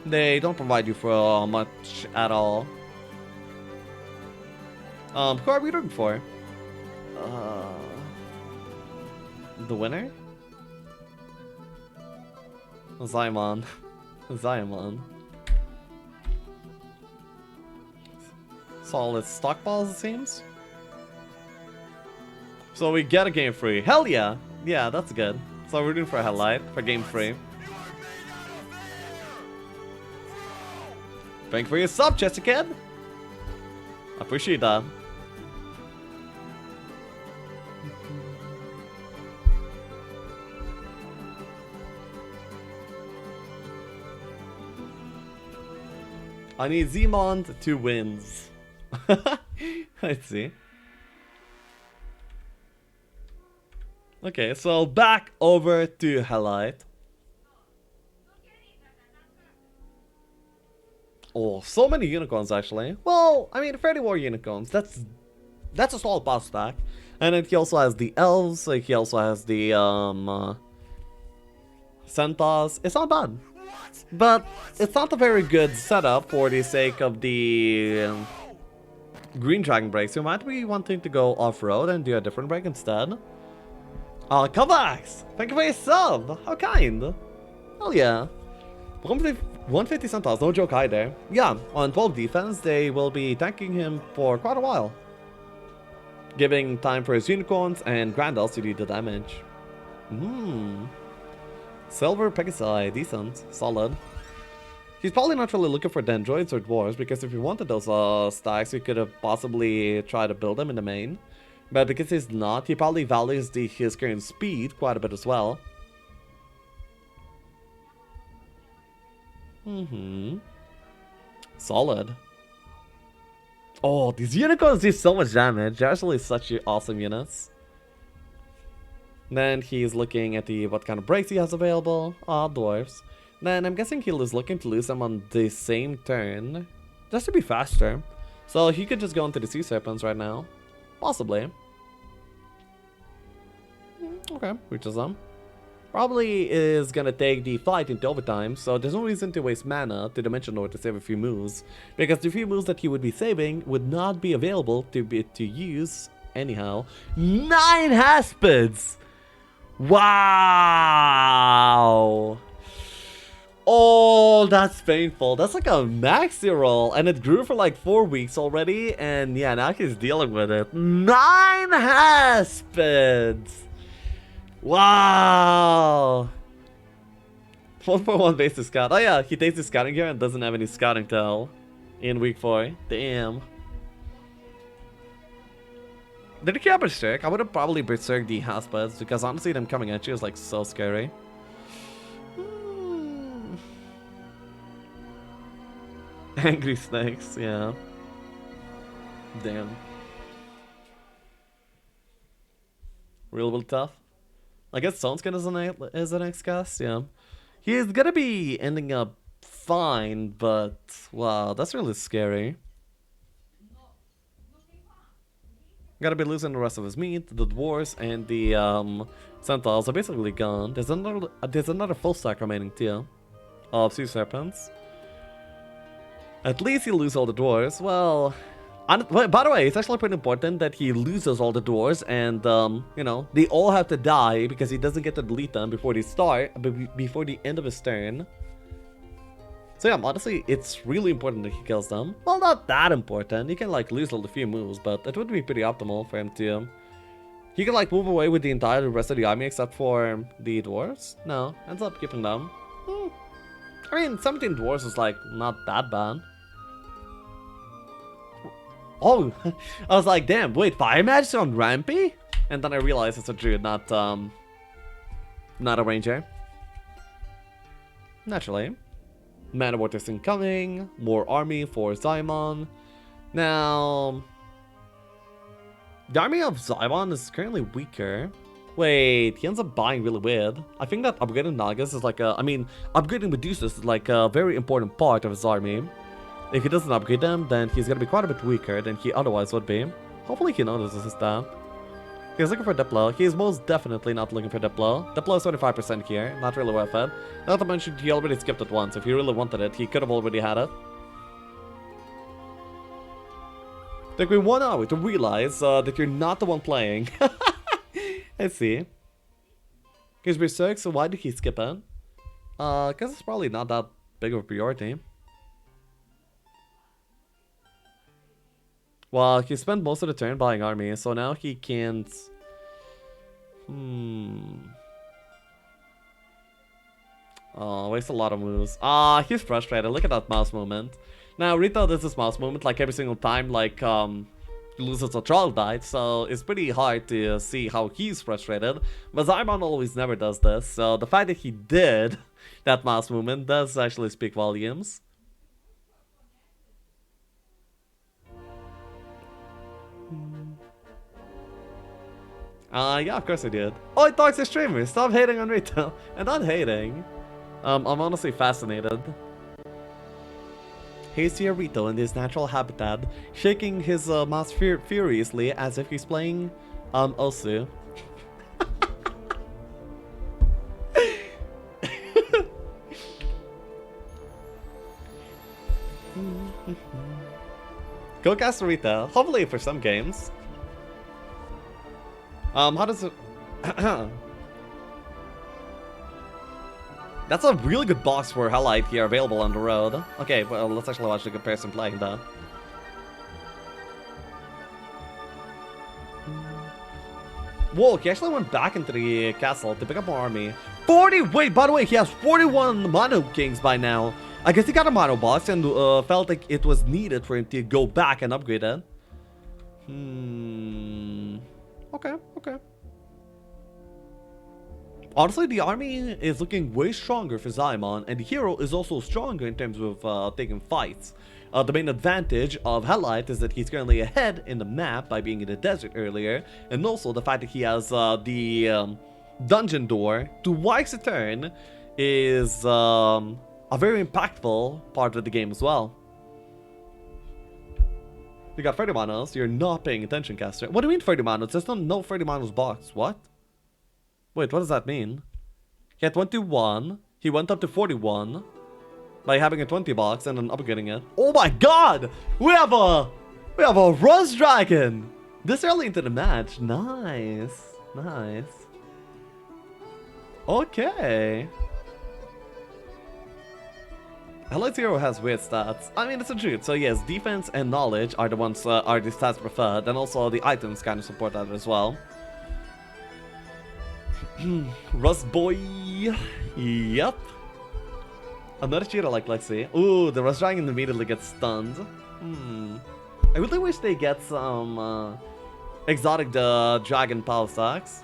They don't provide you for much at all. Who are we rooting for? The winner? Ziemian. Ziemian. Solid stockpiles, it seems. So we get a game free. Hell yeah! Yeah, that's good. So we're rooting for HellLight for game free. Thank you for your sub, Chester Kid. Appreciate that. I need Ziemian to 2 wins. Let's see. Okay, so back over to HellLight. Oh, so many unicorns actually. Well, I mean 30 more unicorns. That's a solid boss stack. And then he also has the elves, like he also has the centaurs. It's not bad. But it's not a very good setup for the sake of the green dragon breaks. You might be wanting to go off-road and do a different break instead. Kovacs! Thank you for your sub! How kind! Hell yeah. 150 centaurs, no joke either. Yeah, on 12 defense, they will be tanking him for quite a while. Giving time for his unicorns and Grand Elves to do the damage. Silver Pegasi, decent, solid. He's probably not really looking for dendroids or dwarves, because if he wanted those stacks, he could have possibly tried to build them in the main. But because he's not, he probably values his current speed quite a bit as well. Solid. Oh, these unicorns do so much damage. They're actually such awesome units. Then he's looking at what kind of breaks he has available. Dwarves. Then I'm guessing he was looking to lose them on the same turn, just to be faster. So he could just go into the Sea Serpents right now. Possibly. Okay, reaches them. Probably is gonna take the fight into overtime, so there's no reason to waste mana to Dimension Lord to save a few moves, because the few moves that he would be saving would not be available to use anyhow. 9 Haspids! Wow! Oh, that's painful. That's like a maxi roll, and it grew for like 4 weeks already, and yeah, now he's dealing with it. 9 Haspids! Wow! 1.1 basic scout. Oh yeah, he takes his scouting gear and doesn't have any scouting tail in week 4. Damn. Did he have Berserk? I would have probably Berserk the Haspids, because honestly them coming at you is like so scary. Angry snakes, yeah. Damn. Real tough. I guess Stoneskin is the next cast, yeah. He is gonna be ending up fine, but wow, that's really scary. Gotta be losing the rest of his meat, the dwarves, and the centaurs are basically gone. There's another full stack remaining too of Sea Serpents. At least he loses all the dwarves. Well, by the way, it's actually pretty important that he loses all the dwarves, and you know, they all have to die because he doesn't get to delete them before they start, before the end of his turn. So yeah, honestly, it's really important that he kills them. Well, not that important. He can like lose all the few moves, but it would be pretty optimal for him to. He can like move away with the entire rest of the army except for the dwarves. No, ends up keeping them. I mean, 17 dwarves is like not that bad. Oh, I was like, damn, wait, Fire Magic on Rampy? And then I realized it's a druid, not a ranger. Naturally. Mana Vortex incoming, more army for Ziemian. Now, the army of Ziemian is currently weaker. Wait, he ends up buying really weird. I think that upgrading Nagas is like upgrading Medusas is like a very important part of his army. If he doesn't upgrade them, then he's gonna be quite a bit weaker than he otherwise would be. Hopefully he notices that. He's looking for Diplo. He is most definitely not looking for Diplo. Diplo is 25% here, not really worth it. Not to mention he already skipped it once. If he really wanted it, he could have already had it. Took me 1 hour to realize that you're not the one playing. I see. He's Berserk, so why did he skip it? Because it's probably not that big of a priority. Well, he spent most of the turn buying army, so now he can't... Oh, wastes a lot of moves. He's frustrated. Look at that mouse movement. Now, Rita does this mouse movement like every single time, like, he loses a troglodyte, so it's pretty hard to see how he's frustrated. But Ziemian always never does this, so the fact that he did that mouse movement does actually speak volumes. Yeah, of course I did. Oh, it talks to streamers. Stop hating on Rita. I'm not hating. I'm honestly fascinated. Here's Rito in his natural habitat, shaking his mouse furiously as if he's playing Osu. Go cast Rita, hopefully for some games. How does it... That's a really good box for HellLight here available on the road. Okay, well, let's actually watch the comparison playing that. Whoa, he actually went back into the castle to pick up more army. 40! Wait, by the way, he has 41 Mono Kings by now. I guess he got a mono box and felt like it was needed for him to go back and upgrade it. Okay, okay. Honestly, the army is looking way stronger for Ziemian, and the hero is also stronger in terms of taking fights. The main advantage of HellLight is that he's currently ahead in the map by being in the desert earlier, and also the fact that he has the dungeon door twice a turn is a very impactful part of the game as well. You got 30 manos, you're not paying attention, caster. What do you mean 30 manos? There's no 30 manos box. What? Wait, what does that mean? He had 21, he went up to 41 by having a 20 box and then upgrading it. Oh my god! We have a Rust Dragon! This early into the match. Nice. Nice. Okay. HellLight's hero has weird stats. I mean, it's a truth. So yes, defense and knowledge are the ones are the stats preferred, and also the items kind of support that as well. Rust boy. Yep. Another cheater like Lexi. Ooh, the Rust Dragon immediately gets stunned. I really wish they get some exotic dragon power stacks.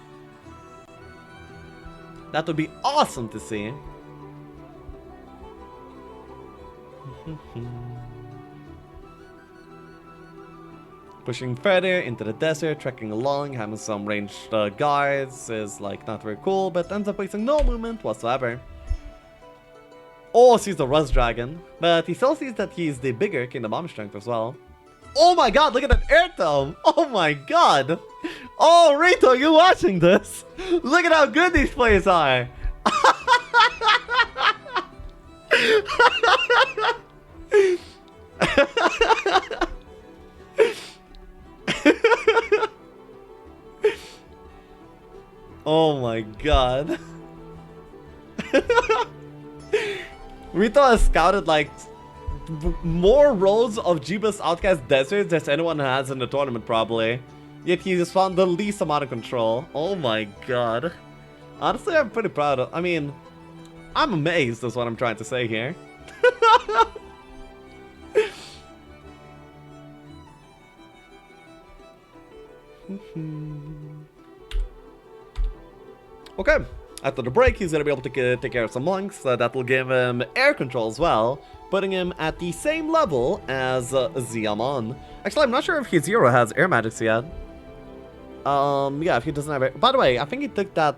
That would be awesome to see. Pushing further into the desert, trekking along, having some ranged guards is like not very cool, but ends up wasting no movement whatsoever. Oh, sees the Rust Dragon, but he still sees that he's the bigger Kingdom Arm strength as well. Oh my god, look at that air tome! Oh my god! Oh, Rito, you watching this? Look at how good these players are! Oh my god. Rito has scouted like more rows of Jebus Outcast deserts than anyone has in the tournament probably. Yet he has found the least amount of control. Oh my god. Honestly, I'm pretty proud of... I mean, I'm amazed is what I'm trying to say here. Okay, after the break, he's gonna be able to take care of some monks. That will give him air control as well, putting him at the same level as Ziemian. Actually, I'm not sure if his hero has air magics yet. Yeah, if he doesn't have air... By the way, I think he took that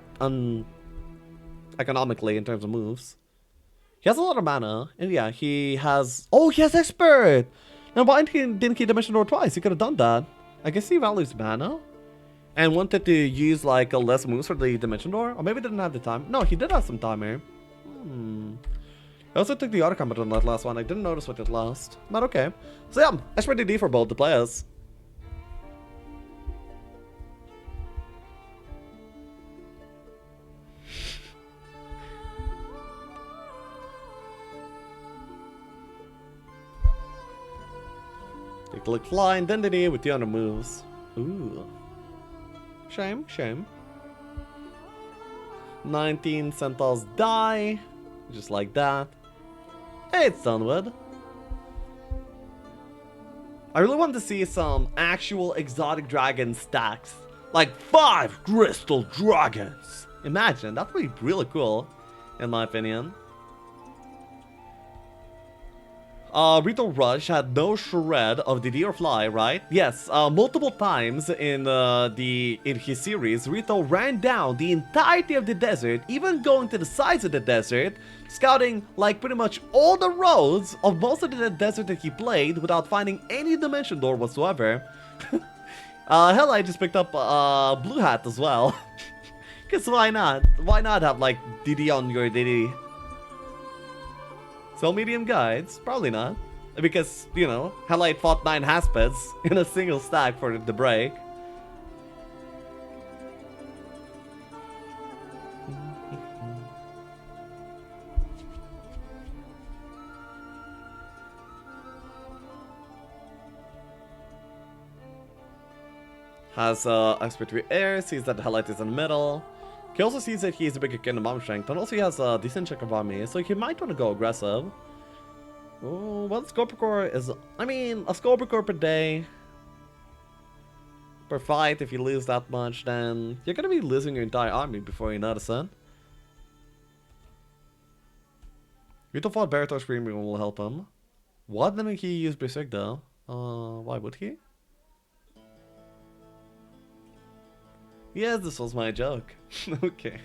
economically in terms of moves. He has a lot of mana, and yeah, he has... Oh, he has expert! Now, why didn't he Dimension Door twice? He could have done that. I guess he values mana and wanted to use like a less moves for the Dimension Door, or maybe didn't have the time. No, he did have some time here. I also took the auto combat on that last one. I didn't notice what it lost, but okay. So yeah, expert DD for both the players. Take a look flying, then DD with the other moves. Ooh. Shame, shame. 19 Centaurs die. Just like that. Hey, it's done with. I really want to see some actual exotic dragon stacks. Like 5 crystal dragons. Imagine, that would be really cool, in my opinion. Rito Rush had no shred of the Deer Fly, right? Yes, multiple times in his series, Rito ran down the entirety of the desert, even going to the sides of the desert, scouting like pretty much all the roads of most of the desert that he played without finding any dimension door whatsoever. HellLight just picked up Blue Hat as well. Cause why not? Why not have like DD on your DD? So medium guides? Probably not. Because, you know, HellLight fought 9 Haspeds in a single stack for the break. Has expert 3 air, sees that HellLight is in the middle. He also sees that he is a bigger Kingdom Arm strength, and also he has a decent check of army, so he might want to go aggressive. Oh, well, Scorpion Core is... I mean, a Scorpion Core per day... Per fight, if you lose that much, then you're gonna be losing your entire army before you notice it. Rito thought Barator's Premium will help him. What? Didn't he use Berserk though? Why would he? Yes, this was my joke. Okay.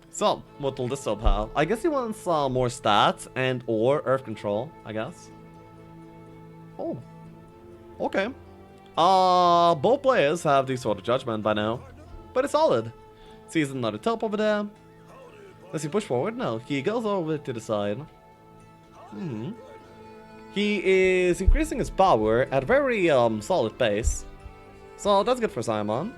So, what will this sub have? I guess he wants more stats and or Earth Control, I guess. Oh. Okay. Both players have the Sword of Judgment by now. But it's solid. Sees another top over there. Does he push forward? No, he goes over to the side. He is increasing his power at a very solid pace. So that's good for Ziemian.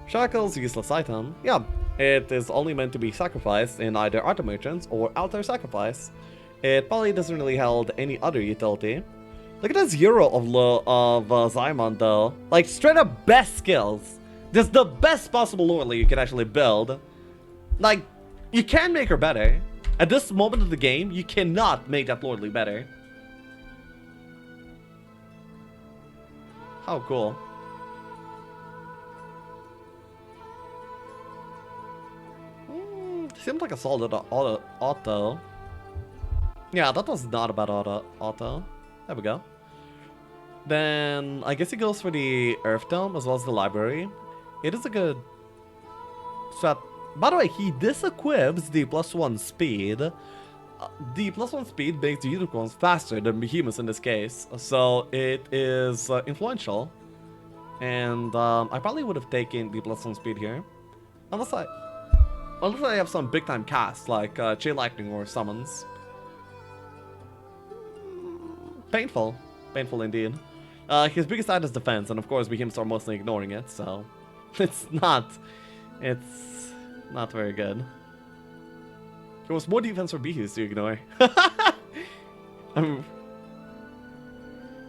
Shackle's useless item. Yeah, it is only meant to be sacrificed in either Art of Merchants or Altar Sacrifice. It probably doesn't really hold any other utility. Look at this hero of Ziemian though. Like straight up best skills. This is the best possible Lordly you can actually build. Like, you can make her better. At this moment of the game, you cannot make that Lordly better. How cool. Seems like a solid auto. Yeah, that was not a bad auto. There we go. Then, I guess he goes for the Earth Dome as well as the Library. It is a good strat. By the way, he disequips the +1 speed. The +1 speed makes the unicorns faster than behemoths in this case. So, it is influential. And I probably would have taken the +1 speed here. Unless I have some big time cast like Chain Lightning or Summons. Painful. Painful indeed. His biggest stat is defense, and of course behemoths are mostly ignoring it, so it's not very good. There was more defense for behemoths to ignore.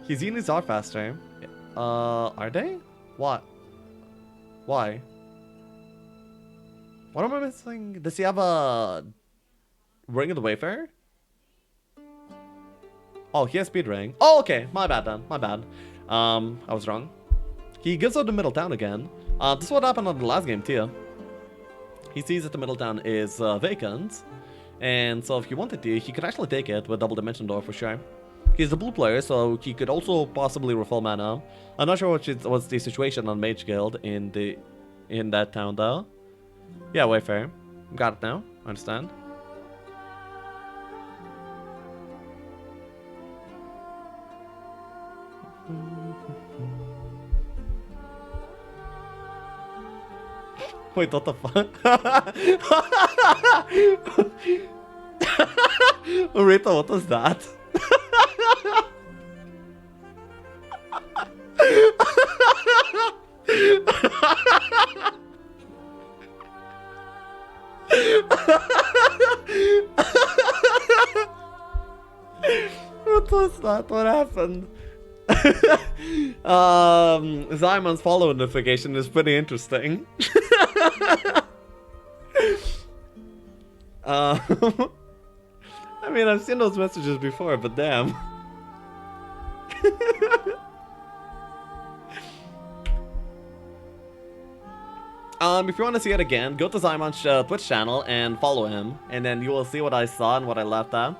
His units are faster. Are they? What? Why? What am I missing? Does he have a Ring of the Wayfarer? Oh, he has speed ring. Oh, okay. My bad then. My bad. I was wrong. He gives out the middle town again. This is what happened on the last game too. He sees that the middle town is vacant. And so if he wanted to, he could actually take it with double dimension door for sure. He's the blue player, so he could also possibly refill mana. I'm not sure what's the situation on Mage Guild in that town though. Yeah, Wayfarer. Got it now. Understand. Wait, what the fuck? Rita, what was that? What was that? What happened? Ziemian's follow notification is pretty interesting. I mean, I've seen those messages before, but damn. If you want to see it again, go to Ziemian's Twitch channel and follow him, and then you will see what I saw and what I left at.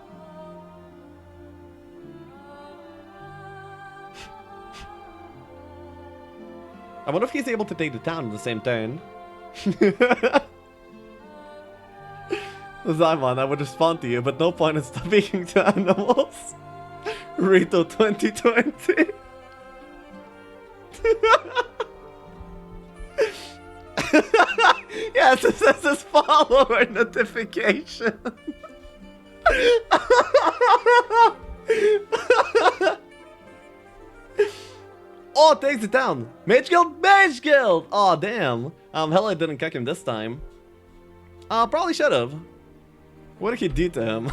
I wonder if he's able to take the town in the same turn. Ziemian, I would respond to you, but no point in speaking to animals. Rito 2020. Yes, it says his follower notification. Oh, it takes it down. Mage Guild, Mage Guild. Oh, damn. HellLight didn't kick him this time. Probably should have. What did he do to him?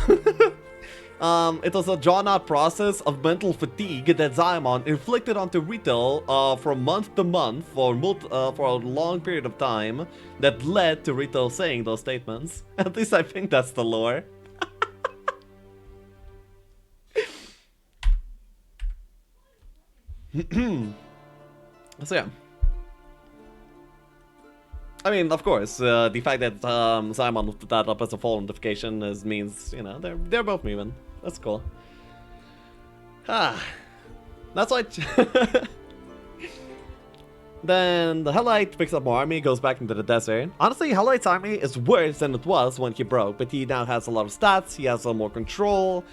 It was a drawn-out process of mental fatigue that Ziemian inflicted onto Rito from month to month for a long period of time that led to Rito saying those statements. At least I think that's the lore. So yeah. I mean, of course, the fact that Ziemian put that up as a full notification means, you know, they're both moving. That's cool. Ah, that's why. Then the HellLight picks up more army, goes back into the desert. Honestly, HellLight's army is worse than it was when he broke, but he now has a lot of stats, he has more control,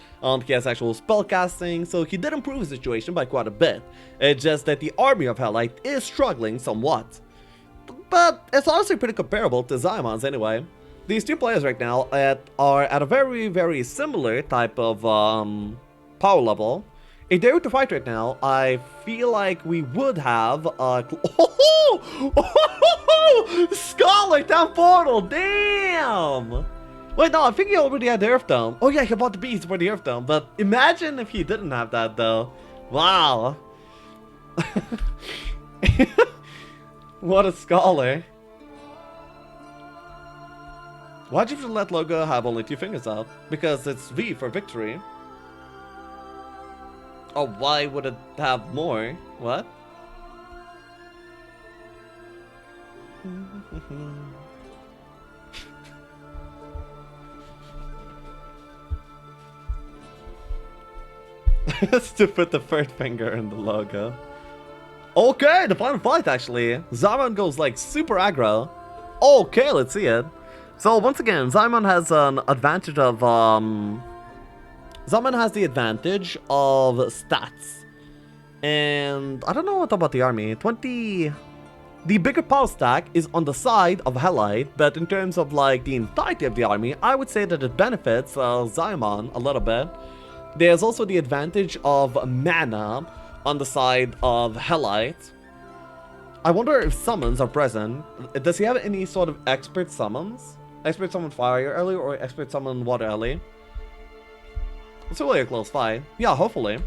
he has actual spellcasting, so he did improve his situation by quite a bit. It's just that the army of HellLight is struggling somewhat. But it's honestly pretty comparable to Ziemian's anyway. These two players right now are at a very, very similar type of power level. If they were to fight right now, I feel like we would have a... Scholar down portal! Damn! Wait, no, I think he already had the Earth Dome. Oh yeah, he bought the beast for the Earth Dome, but imagine if he didn't have that though. Wow. What a scholar. Why'd you let logo have only 2 fingers up? Because it's V for victory. Oh, why would it have more? What? It's to put the 3rd finger in the logo. Okay, the final fight actually. Ziemian goes like super aggro. Okay, let's see it. So once again, Ziemian has an advantage of Ziemian has the advantage of stats. And I don't know what about the army. 20. The bigger power stack is on the side of HellLight, but in terms of like the entirety of the army, I would say that it benefits Ziemian a little bit. There's also the advantage of mana on the side of HellLight. I wonder if summons are present. Does he have any sort of expert summons? Expert summon fire early or expert summon water early? It's really a close fight. Yeah, hopefully.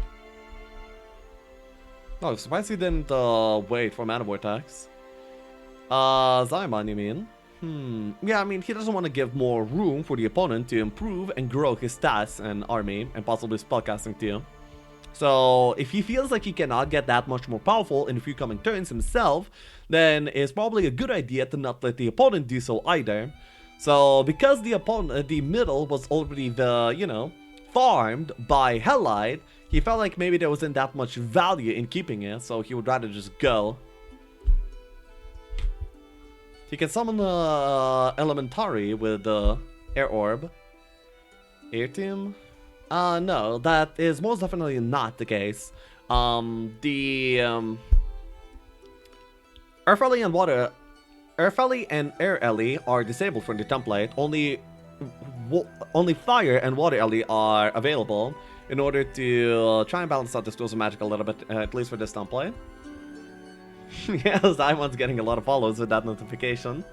No, I'm surprised he didn't wait for mana vortex. Ziemian, you mean? Yeah, I mean, he doesn't want to give more room for the opponent to improve and grow his stats and army, and possibly spellcasting too. So, if he feels like he cannot get that much more powerful in a few coming turns himself, then it's probably a good idea to not let the opponent do so either. So, because the opponent, the middle was already farmed by HellLight, he felt like maybe there wasn't that much value in keeping it, so he would rather just go. He can summon the Elementary with the Air Orb. Air Team? No, that is most definitely not the case. Earth Ellie and Water... Earth Ellie and Air Ellie are disabled from the template. Only Fire and Water Ellie are available in order to try and balance out the Schools of Magic a little bit, at least for this template. Yes, Ziemian's getting a lot of follows with that notification.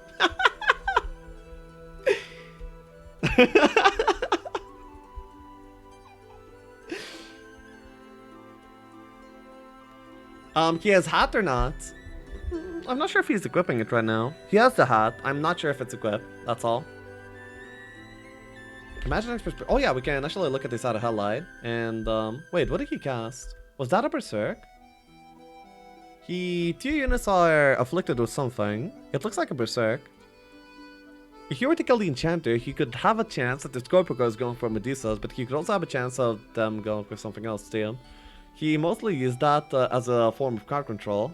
He has hat or not? I'm not sure if he's equipping it right now. He has the hat. I'm not sure if it's equipped. That's all. Imagine oh yeah, we can actually look at this out of HellLight. And wait, what did he cast? Was that a Berserk? 2 units are afflicted with something. It looks like a Berserk. If he were to kill the Enchanter, he could have a chance that the Scorpio is going for Medusas, but he could also have a chance of them going for something else too. He mostly used that as a form of card control.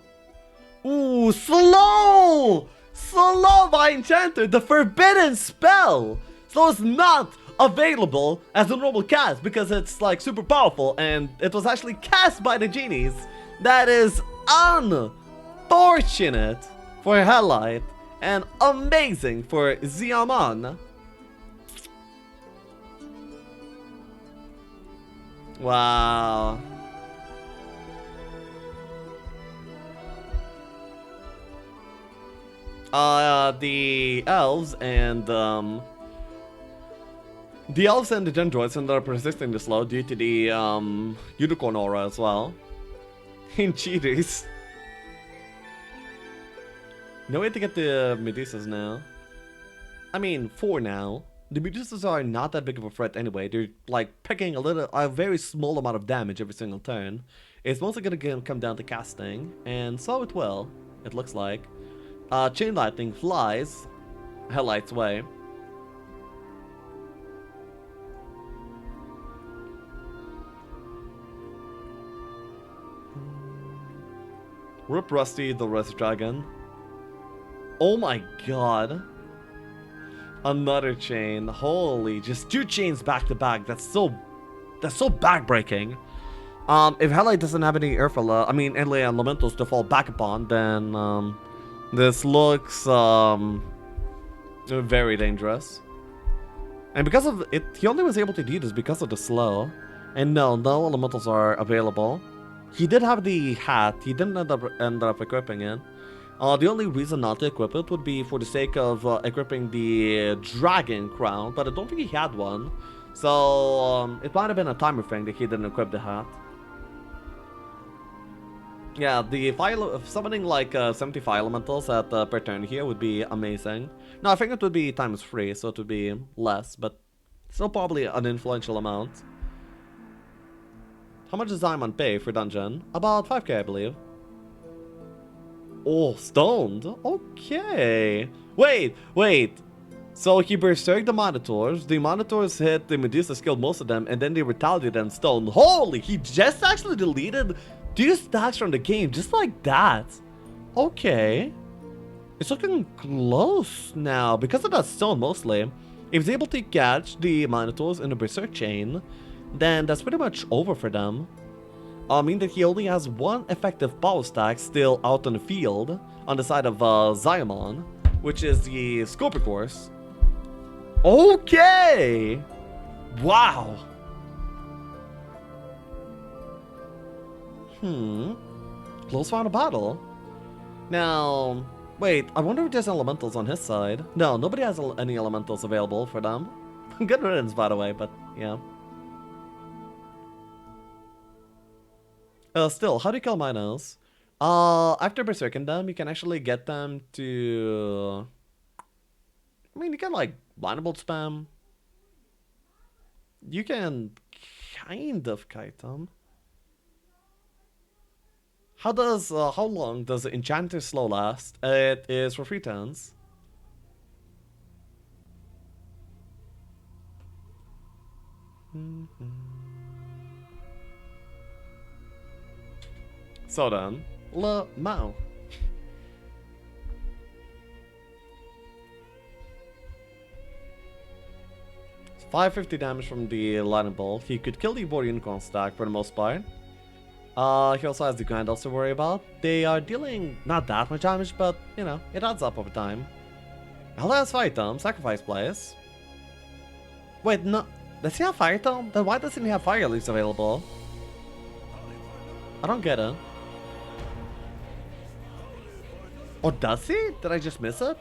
Ooh, slow! Slow by Enchanter, the forbidden spell! So it's not available as a normal cast because it's like super powerful and it was actually cast by the genies. That is unfortunate for HellLight and amazing for Ziemian. Wow. The elves and The elves and the dendroids ended up resisting the slow due to the unicorn aura as well. In cheaters. No way to get the Medusas now. I mean, for now. The Medusas are not that big of a threat anyway. They're like picking a very small amount of damage every single turn. It's mostly gonna come down to casting, and so it will. It looks like. Chain lightning flies HellLight's way. Rip Rusty, the Rust Dragon. Oh my god. Another chain. Holy, just 2 chains back to back. That's so backbreaking. If HellLight doesn't have any Earthly Elementals to fall back upon, then this looks very dangerous. And because of it, he only was able to do this because of the slow. And no elementals are available. He did have the hat. He didn't end up equipping it. The only reason not to equip it would be for the sake of equipping the dragon crown, but I don't think he had one. So it might have been a timer thing that he didn't equip the hat. Yeah, the summoning like 75 elementals at per turn here would be amazing. No, I think it would be times 3, so it would be less, but still probably an influential amount. How much does Ziemian pay for dungeon? About 5k, I believe. Oh, stoned? Okay. Wait. So he berserked the Monitors hit the Medusas, killed most of them, and then they retaliated and stoned. Holy, he just actually deleted 2 stacks from the game, just like that. Okay. It's looking close now, because of that stone mostly. If he's able to catch the Monitors in the berserk chain, then that's pretty much over for them. I mean that he only has 1 effective power stack still out on the field on the side of Ziemian, which is the Scorpion Course. Okay! Wow! Close round of battle. Now, wait, I wonder if there's elementals on his side. No, nobody has any elementals available for them. Good riddance, by the way, but yeah. Still, how do you kill Minos? After berserking them, you can actually get them to... I mean, you can, like, Blind Bolt spam. You can kind of kite them. How long does the Enchanter Slow last? It is for 3 turns. So then, Le Mao. 550 damage from the lightning bolt. He could kill the Boar Unicorn stack for the most part. He also has the Grand Elves to worry about. They are dealing not that much damage, but, you know, it adds up over time. Hell has Fire Tome, Sacrifice Place. Wait, no. Does he have Fire Tome? Then why doesn't he have Fire Leaves available? I don't get it. Or does he? Did I just miss it?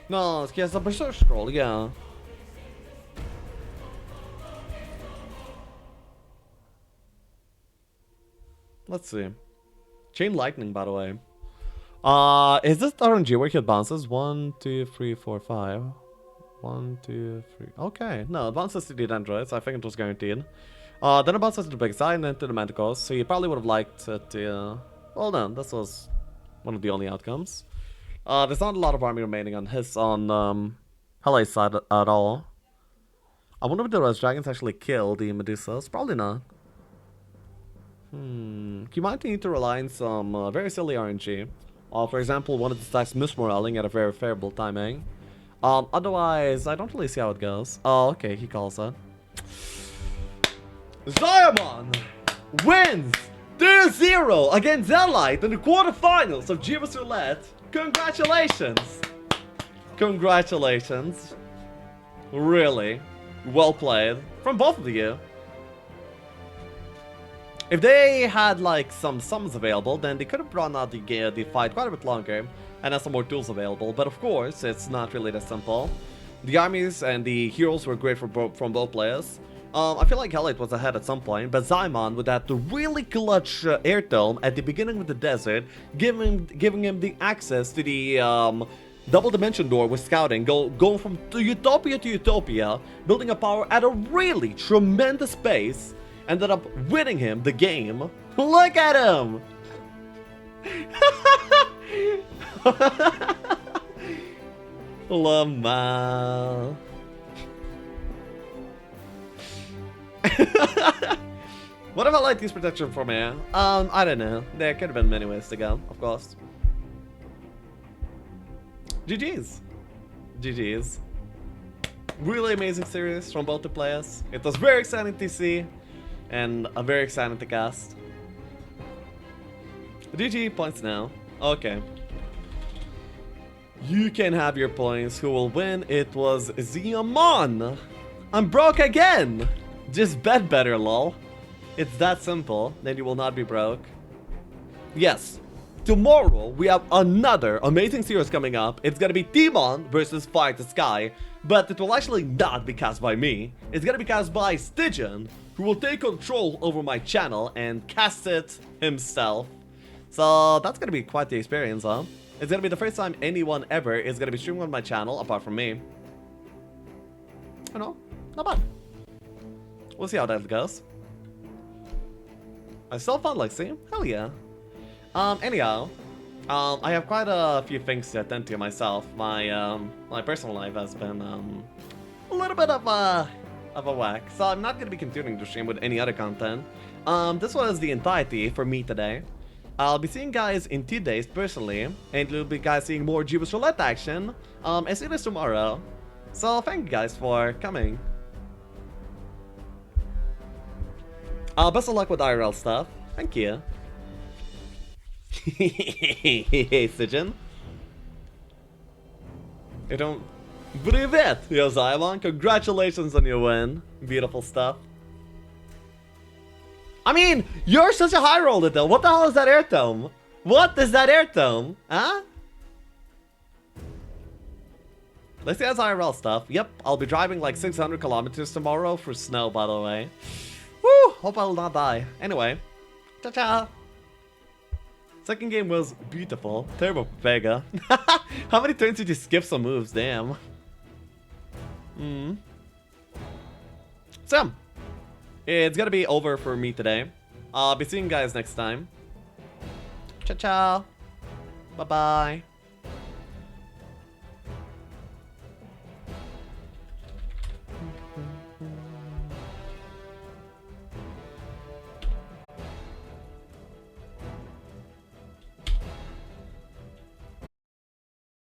No, he has a Berserk Scroll, yeah. Let's see. Chain Lightning, by the way. Is this RNG where he advances? 1, 2, 3, 4, 5. 1, 2, 3. Okay, no, advances to the Dendroids. I think it was guaranteed. Then advances to the Big Side and then to the Manticores. So he probably would have liked it to... well, no, this was one of the only outcomes. There's not a lot of army remaining on his, HellLight's side at all. I wonder if the Res Dragons actually kill the Medusas. Probably not. You might need to rely on some very silly RNG. For example, one of the stacks mismoraling at a very favorable timing. Otherwise, I don't really see how it goes. Oh, okay, he calls it. Ziemian wins 2-0 against HellLight in the quarterfinals of Jebus Roulette. Congratulations! Congratulations. Really. Well played. From both of you. If they had like some summons available, then they could have drawn out the fight quite a bit longer. and has some more tools available. But of course, it's not really that simple. The armies and the heroes were great from both players. I feel like HellLight was ahead at some point, but Ziemian with that really clutch air dome at the beginning of the desert, giving him the access to the double dimension door with scouting, going from utopia to utopia, building a power at a really tremendous pace, ended up winning him the game. Look at him! Lamau. What if I like use protection for me? I don't know. There could have been many ways to go, of course. GG's. GG's. Really amazing series from both the players. It was very exciting to see, and very exciting to cast. GG points now. Okay. You can have your points. Who will win? It was Ziemian. I'm broke again. Just bet better, lol. It's that simple. Then you will not be broke. Yes. Tomorrow, we have another amazing series coming up. It's gonna be Demon versus Fight the Sky. But it will actually not be cast by me. It's gonna be cast by Stygian, who will take control over my channel and cast it himself. So that's gonna be quite the experience, huh? It's gonna be the first time anyone ever is gonna be streaming on my channel, apart from me. I know, not bad. We'll see how that goes. I still found Lexi. Hell yeah. Anyhow, I have quite a few things to attend to myself. My personal life has been a little bit of a whack, so I'm not gonna be continuing to stream with any other content. This was the entirety for me today. I'll be seeing guys in 2 days personally, and you'll be guys seeing more Jebus Roulette action as soon as tomorrow. So thank you guys for coming. Best of luck with IRL stuff. Thank you. Hey, Stygian. You don't believe it, yo, Ziemian. Congratulations on your win. Beautiful stuff. I mean, you're such a high roller though. What the hell is that air tome? What is that air tome? Huh? Let's see, that's IRL stuff. Yep, I'll be driving like 600 kilometers tomorrow for snow, by the way. Woo! Hope I will not die. Anyway, ciao. Second game was beautiful. Turbo Vega. How many turns did you skip some moves? Damn. So, it's gonna be over for me today. I'll be seeing you guys next time. Ciao. Bye-bye.